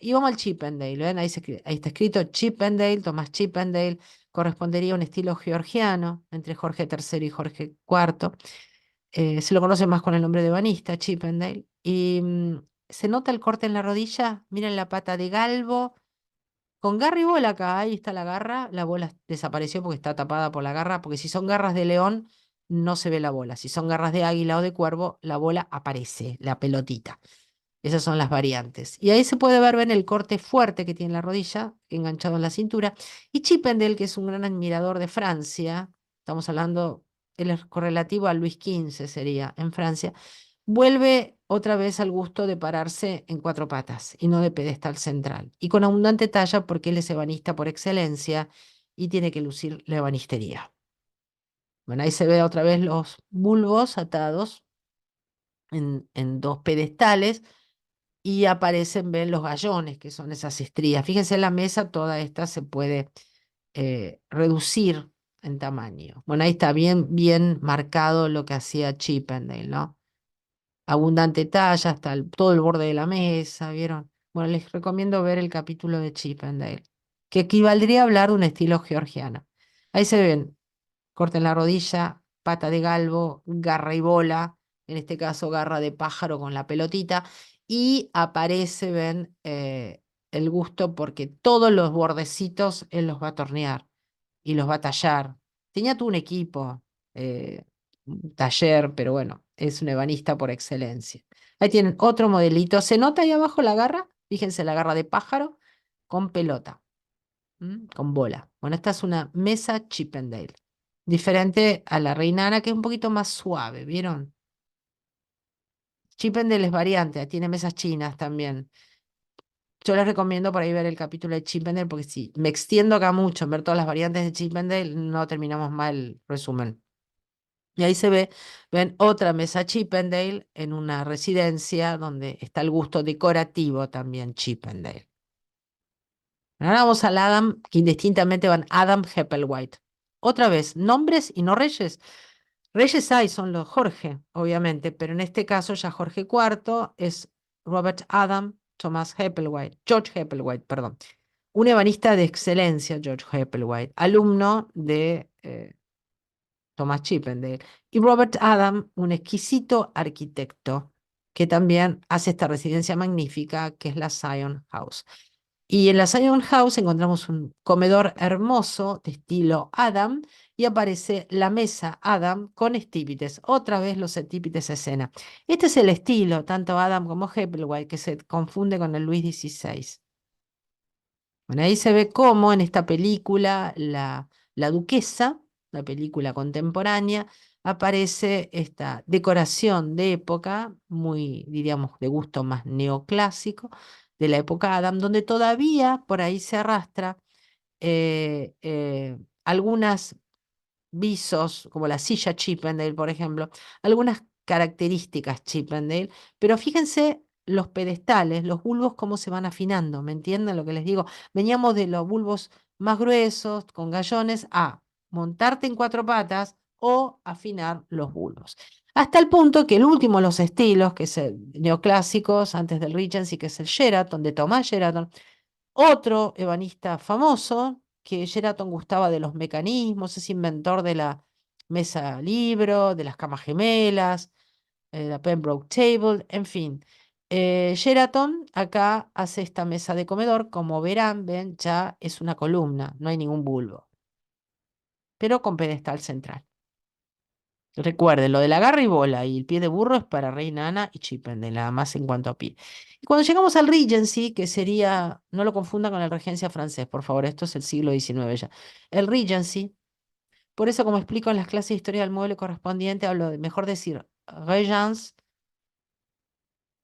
Y vamos al Chippendale, ¿ven? Ahí está escrito Chippendale, Tomás Chippendale, correspondería a un estilo georgiano entre Jorge III y Jorge IV. Se lo conoce más con el nombre de banista, Chippendale. Y se nota el corte en la rodilla, miren la pata de galvo, con garra y bola acá, ahí está la garra, la bola desapareció porque está tapada por la garra, porque si son garras de león, no se ve la bola. Si son garras de águila o de cuervo, la bola aparece, la pelotita. Esas son las variantes. Y ahí se puede ver, ven el corte fuerte que tiene la rodilla, enganchado en la cintura. Y Chippendale, que es un gran admirador de Francia, estamos hablando, él es correlativo a Luis XV sería en Francia, vuelve otra vez al gusto de pararse en cuatro patas y no de pedestal central. Y con abundante talla porque él es ebanista por excelencia y tiene que lucir la ebanistería. Bueno, ahí se ve otra vez los bulbos atados en dos pedestales y aparecen, ven, los gallones, que son esas estrías. Fíjense en la mesa, toda esta se puede reducir en tamaño. Bueno, ahí está bien, bien marcado lo que hacía Chippendale, ¿no? Abundante talla hasta todo el borde de la mesa, ¿vieron? Bueno, les recomiendo ver el capítulo de Chippendale, que equivaldría a hablar de un estilo georgiano. Ahí se ven corte en la rodilla, pata de galvo, garra y bola, en este caso garra de pájaro con la pelotita, y aparece, ven, el gusto porque todos los bordecitos él los va a tornear y los va a tallar. Tenía todo un equipo, un taller, pero bueno, es un ebanista por excelencia. Ahí tienen otro modelito. ¿Se nota ahí abajo la garra? Fíjense la garra de pájaro con pelota. Con bola. Bueno, esta es una mesa Chippendale. Diferente a la Reinana, que es un poquito más suave, ¿vieron? Chippendale es variante, tiene mesas chinas también. Yo les recomiendo por ahí ver el capítulo de Chippendale, porque si me extiendo acá mucho en ver todas las variantes de Chippendale, no terminamos mal el resumen. Y ahí se ve, ven, otra mesa Chippendale en una residencia donde está el gusto decorativo también Chippendale. Ahora vamos al Adam, que indistintamente van Adam Heppelwhite. Otra vez, nombres y no reyes. Reyes hay, son los Jorge, obviamente, pero en este caso ya Jorge IV es Robert Adam Thomas Heppelwhite, George Heppelwhite, perdón. Un ebanista de excelencia, George Heppelwhite, alumno de Thomas Chippendale. Y Robert Adam, un exquisito arquitecto que también hace esta residencia magnífica que es la Zion House. Y en la Zion House encontramos un comedor hermoso de estilo Adam y aparece la mesa Adam con estípites. Otra vez los estípites a escena. Este es el estilo, tanto Adam como Hepplewhite, que se confunde con el Luis XVI. Bueno, ahí se ve cómo en esta película la duquesa, la película contemporánea, aparece esta decoración de época, muy, diríamos, de gusto más neoclásico, de la época Adam, donde todavía por ahí se arrastra algunas visos, como la silla Chippendale, por ejemplo, algunas características Chippendale, pero fíjense los pedestales, los bulbos, cómo se van afinando, ¿me entienden lo que les digo? Veníamos de los bulbos más gruesos, con gallones, a montarte en cuatro patas o afinar los bulbos. Hasta el punto que el último de los estilos, que es el neoclásicos, antes del Regency, que es el Sheraton, de Thomas Sheraton, otro ebanista famoso, que Sheraton gustaba de los mecanismos, es inventor de la mesa libro, de las camas gemelas, la Pembroke Table, en fin. Sheraton acá hace esta mesa de comedor, como verán, ven, ya es una columna, no hay ningún bulbo, pero con pedestal central. Recuerden, lo de la garra y bola y el pie de burro es para Reina Ana y Chippendale, nada más en cuanto a pie. Y cuando llegamos al Regency, que sería, no lo confundan con el Regencia francés, por favor, esto es el siglo XIX ya. El Regency, por eso como explico en las clases de historia del mueble correspondiente, hablo de, mejor decir, Regence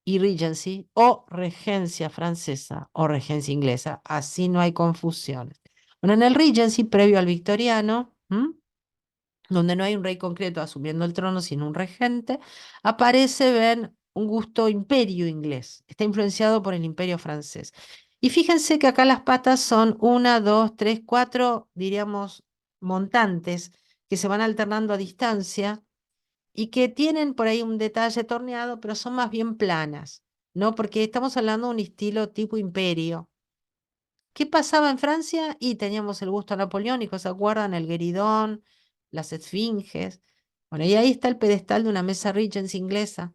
y Regency, o Regencia francesa o Regencia inglesa, así no hay confusiones. Bueno, en el Regency, previo al victoriano, donde no hay un rey concreto asumiendo el trono, sino un regente, aparece, ven, un gusto imperio inglés. Está influenciado por el imperio francés. Y fíjense que acá las patas son una, dos, tres, cuatro, diríamos, montantes que se van alternando a distancia y que tienen por ahí un detalle torneado, pero son más bien planas, ¿no? Porque estamos hablando de un estilo tipo imperio. ¿Qué pasaba en Francia? Y teníamos el gusto napoleónico, ¿se acuerdan? El gueridón, las esfinges. Bueno, y ahí está el pedestal de una mesa Regency inglesa,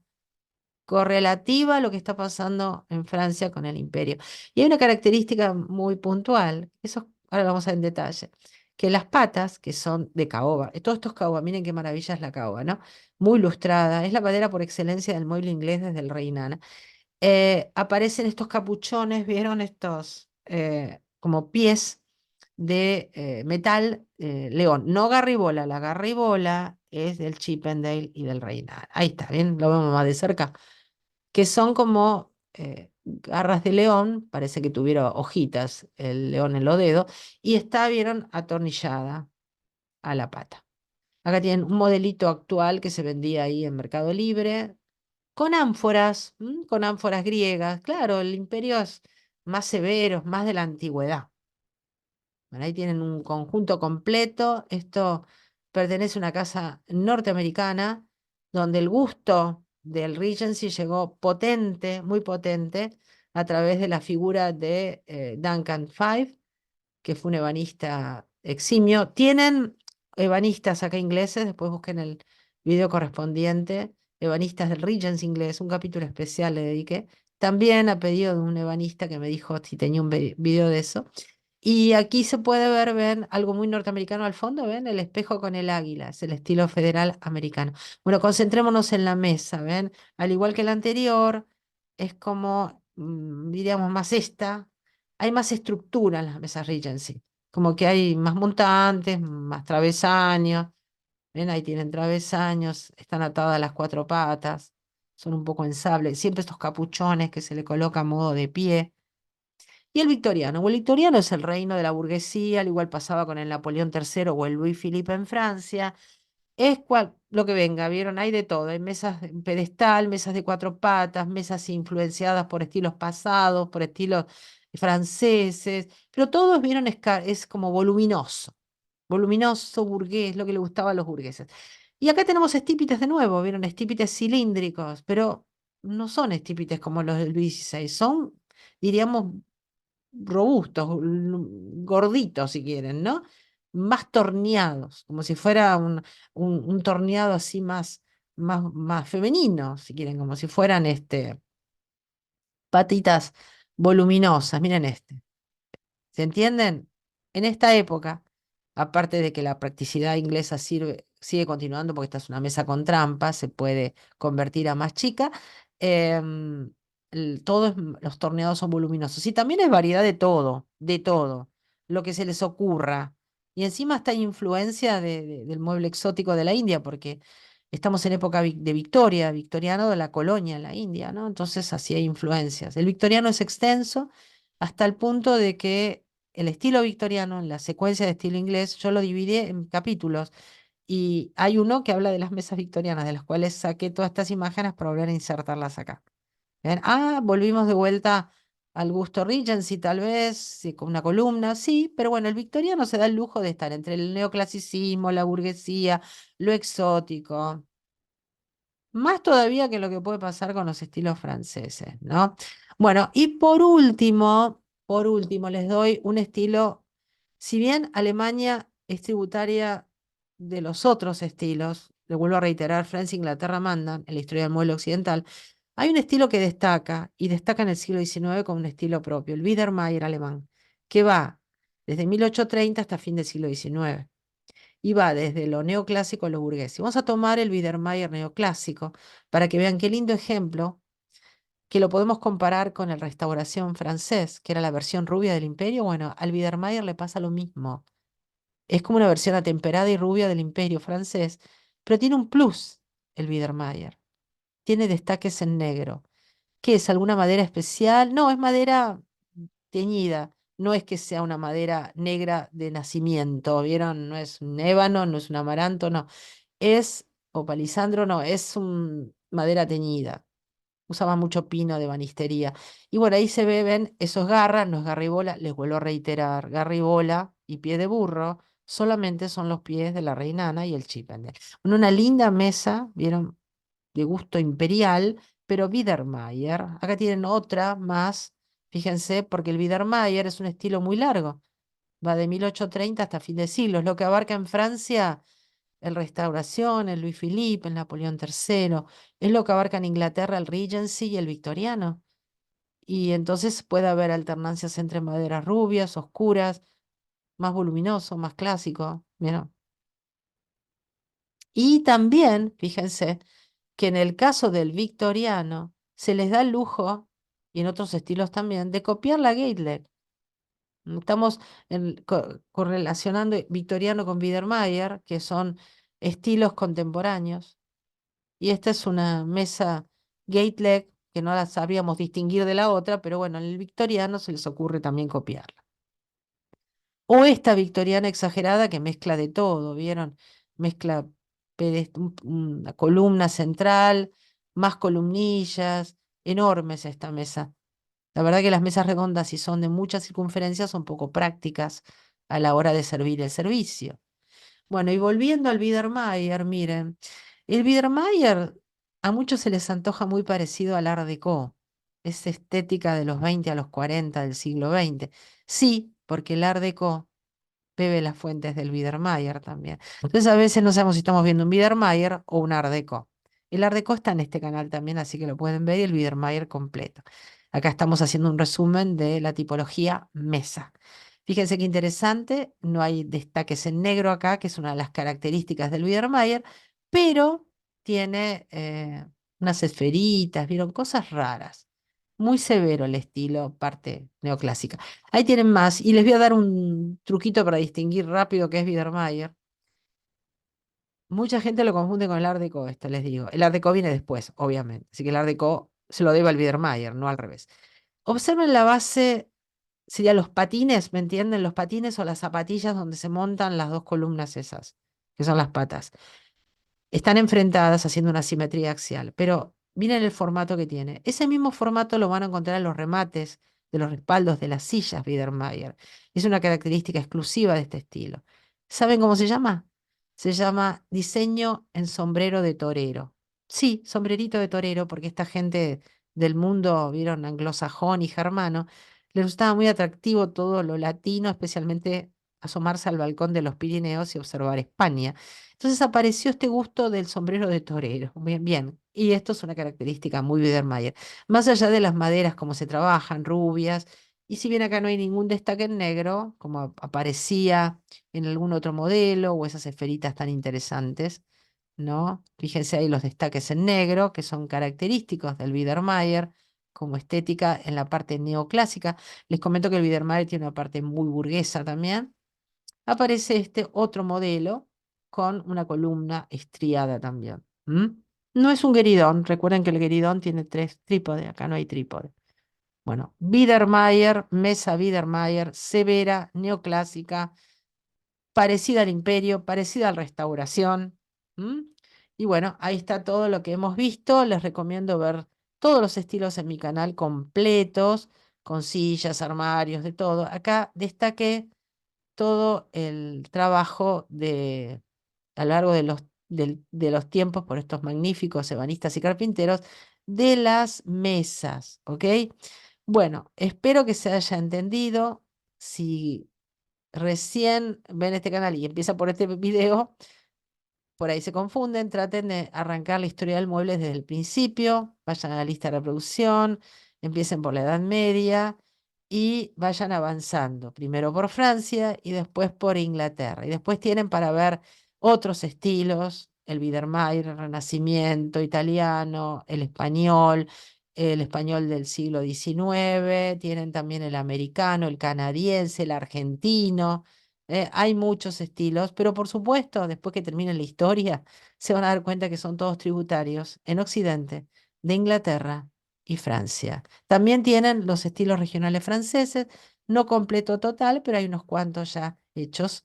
correlativa a lo que está pasando en Francia con el imperio. Y hay una característica muy puntual, eso ahora lo vamos a ver en detalle, que las patas, que son de caoba, todo esto es caoba, miren qué maravilla es la caoba, ¿no? Muy lustrada, es la madera por excelencia del mueble inglés desde el rey Nana. Aparecen estos capuchones, ¿vieron estos como pies de metal león? No garribola, la garribola es del Chippendale y del Reina. Ahí está, bien, lo vemos más de cerca, que son como garras de león, parece que tuviera hojitas el león en los dedos, y está, vieron, atornillada a la pata. Acá tienen un modelito actual que se vendía ahí en Mercado Libre, con ánforas griegas. Claro, el imperio es más severo, más de la antigüedad. Bueno, ahí tienen un conjunto completo. Esto pertenece a una casa norteamericana donde el gusto del Regency llegó potente, muy potente, a través de la figura de Duncan Five, que fue un ebanista eximio. Tienen ebanistas acá ingleses, después busquen el video correspondiente, ebanistas del Regents inglés, un capítulo especial le dediqué, también a pedido de un ebanista que me dijo si tenía un video de eso. Y aquí se puede ver, ven, algo muy norteamericano al fondo, ven, el espejo con el águila, es el estilo federal americano. Bueno, concentrémonos en la mesa, ven, al igual que el anterior, es como, diríamos, más esta, hay más estructura en las mesas Regency, como que hay más montantes, más travesaños, ven, ahí tienen travesaños, están atadas a las cuatro patas, son un poco ensables, siempre estos capuchones que se le coloca a modo de pie. Y el victoriano. O el victoriano es el reino de la burguesía, al igual pasaba con el Napoleón III o el Luis Felipe en Francia. Es lo que venga, ¿vieron? Hay de todo. Hay mesas en pedestal, mesas de cuatro patas, mesas influenciadas por estilos pasados, por estilos franceses, pero todos, ¿vieron? Es como voluminoso, voluminoso, burgués, lo que le gustaba a los burgueses. Y acá tenemos estípites de nuevo, ¿vieron? Estípites cilíndricos, pero no son estípites como los del Luis XVI, son, diríamos, robustos, gorditos si quieren, ¿no? Más torneados, como si fuera un torneado así más femenino, si quieren, como si fueran patitas voluminosas. Miren este. ¿Se entienden? En esta época, aparte de que la practicidad inglesa sigue continuando porque esta es una mesa con trampa, se puede convertir a más chica, em, los torneados son voluminosos. Y también es variedad de todo, lo que se les ocurra. Y encima está influencia del mueble exótico de la India, porque estamos en época de Victoria, victoriano de la colonia en la India, ¿no? Entonces así hay influencias. El victoriano es extenso hasta el punto de que el estilo victoriano, en la secuencia de estilo inglés, yo lo dividí en capítulos. Y hay uno que habla de las mesas victorianas, de las cuales saqué todas estas imágenes para volver a insertarlas acá. Bien. Ah, volvimos de vuelta al gusto Regency, tal vez, sí, con una columna, sí, pero bueno, el victoriano se da el lujo de estar entre el neoclasicismo, la burguesía, lo exótico, más todavía que lo que puede pasar con los estilos franceses, ¿no? Bueno, y por último, les doy un estilo, si bien Alemania es tributaria de los otros estilos, le vuelvo a reiterar, Francia e Inglaterra mandan en la historia del mundo occidental, hay un estilo que destaca, y destaca en el siglo XIX con un estilo propio, el Biedermeier alemán, que va desde 1830 hasta fin del siglo XIX y va desde lo neoclásico a lo burgués. Y vamos a tomar el Biedermeier neoclásico para que vean qué lindo ejemplo, que lo podemos comparar con el Restauración francés, que era la versión rubia del Imperio. Bueno, al Biedermeier le pasa lo mismo. Es como una versión atemperada y rubia del Imperio francés, pero tiene un plus el Biedermeier. Tiene destaques en negro. ¿Qué es? ¿Alguna madera especial? No, es madera teñida. No es que sea una madera negra de nacimiento, ¿vieron? No es un ébano, no es un amaranto, no. Es, o palisandro, no, es un madera teñida. Usaba mucho pino de banistería. Y bueno, ahí se ven esos garras, no es garribola, les vuelvo a reiterar, garribola y pie de burro solamente son los pies de la reinana y el Chippendale. Una linda mesa, ¿vieron? De gusto imperial, pero Biedermeier. Acá tienen otra más, fíjense, porque el Biedermeier es un estilo muy largo. Va de 1830 hasta fin de siglo, es lo que abarca en Francia el Restauración, el Louis Philippe, el Napoleón III, es lo que abarca en Inglaterra el Regency y el Victoriano. Y entonces puede haber alternancias entre maderas rubias, oscuras, más voluminoso, más clásico. ¿Vieron? Y también, fíjense, que en el caso del victoriano se les da el lujo, y en otros estilos también, de copiar la Gateleg. Estamos correlacionando victoriano con Biedermeier, que son estilos contemporáneos. Y esta es una mesa Gateleg que no la sabíamos distinguir de la otra, pero bueno, en el victoriano se les ocurre también copiarla. O esta victoriana exagerada que mezcla de todo, ¿vieron? Mezcla una columna central, más columnillas, enormes esta mesa. La verdad que las mesas redondas, si son de mucha circunferencia, son poco prácticas a la hora de servir el servicio. Bueno, y volviendo al Biedermeier, miren, el Biedermeier a muchos se les antoja muy parecido al Art Déco, esa estética de los 20 a los 40 del siglo XX. Sí, porque el Art Déco bebe las fuentes del Biedermeier también. Entonces a veces no sabemos si estamos viendo un Biedermeier o un Art Déco. El Art Déco está en este canal también, así que lo pueden ver, y el Biedermeier completo. Acá estamos haciendo un resumen de la tipología mesa. Fíjense qué interesante, no hay destaques en negro acá, que es una de las características del Biedermeier, pero tiene unas esferitas, vieron, cosas raras. Muy severo el estilo, parte neoclásica. Ahí tienen más. Y les voy a dar un truquito para distinguir rápido qué es Biedermeier. Mucha gente lo confunde con el Art Deco, esto les digo. El Art Deco viene después, obviamente. Así que el Art Deco se lo debe al Biedermeier, no al revés. Observen la base, serían los patines, ¿me entienden? Los patines o las zapatillas donde se montan las dos columnas esas, que son las patas. Están enfrentadas haciendo una simetría axial, pero miren el formato que tiene. Ese mismo formato lo van a encontrar en los remates de los respaldos de las sillas Biedermeier. Es una característica exclusiva de este estilo. ¿Saben cómo se llama? Se llama diseño en sombrero de torero. Sí, sombrerito de torero, porque esta gente del mundo, vieron, anglosajón y germano, les resultaba muy atractivo todo lo latino, especialmente asomarse al balcón de los Pirineos y observar España. Entonces apareció este gusto del sombrero de torero. Bien, bien. Y esto es una característica muy Biedermeier. Más allá de las maderas, como se trabajan, rubias, y si bien acá no hay ningún destaque en negro, como aparecía en algún otro modelo, o esas esferitas tan interesantes, ¿no? Fíjense ahí los destaques en negro, que son característicos del Biedermeier, como estética en la parte neoclásica. Les comento que el Biedermeier tiene una parte muy burguesa también. aparece este otro modelo con una columna estriada también. ¿M? No es un gueridón, recuerden que el gueridón tiene 3 trípodes, acá no hay trípode. Bueno, Biedermeier, mesa Biedermeier, severa, neoclásica, parecida al Imperio, parecida a la Restauración. ¿M? Y bueno, ahí está todo lo que hemos visto. Les recomiendo ver todos los estilos en mi canal completos, con sillas, armarios, de todo. Acá destaqué todo el trabajo a lo largo de los tiempos por estos magníficos ebanistas y carpinteros de las mesas, ¿ok? Bueno, espero que se haya entendido. Si recién ven este canal y empieza por este video, por ahí se confunden, traten de arrancar la historia del mueble desde el principio, vayan a la lista de reproducción, empiecen por la Edad Media y vayan avanzando, primero por Francia y después por Inglaterra. Y después tienen para ver otros estilos, el Biedermeier, el Renacimiento italiano, el español del siglo XIX, tienen también el americano, el canadiense, el argentino. Hay muchos estilos, pero por supuesto, después que termine la historia, se van a dar cuenta que son todos tributarios en Occidente, de Inglaterra y Francia. También tienen los estilos regionales franceses, no completo total, pero hay unos cuantos ya hechos.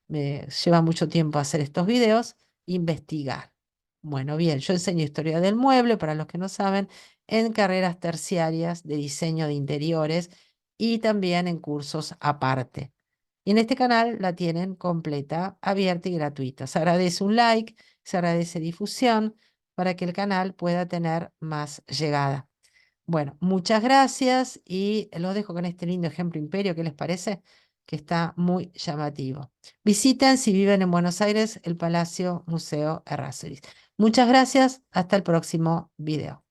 Me lleva mucho tiempo hacer estos videos, investigar. Bueno, bien, yo enseño historia del mueble, para los que no saben, en carreras terciarias de diseño de interiores y también en cursos aparte. Y en este canal la tienen completa, abierta y gratuita. Se agradece un like, se agradece difusión para que el canal pueda tener más llegada. Bueno, muchas gracias y los dejo con este lindo ejemplo imperio. ¿Qué les parece? Que está muy llamativo. Visiten, si viven en Buenos Aires, el Palacio Museo Errázuriz. Muchas gracias. Hasta el próximo video.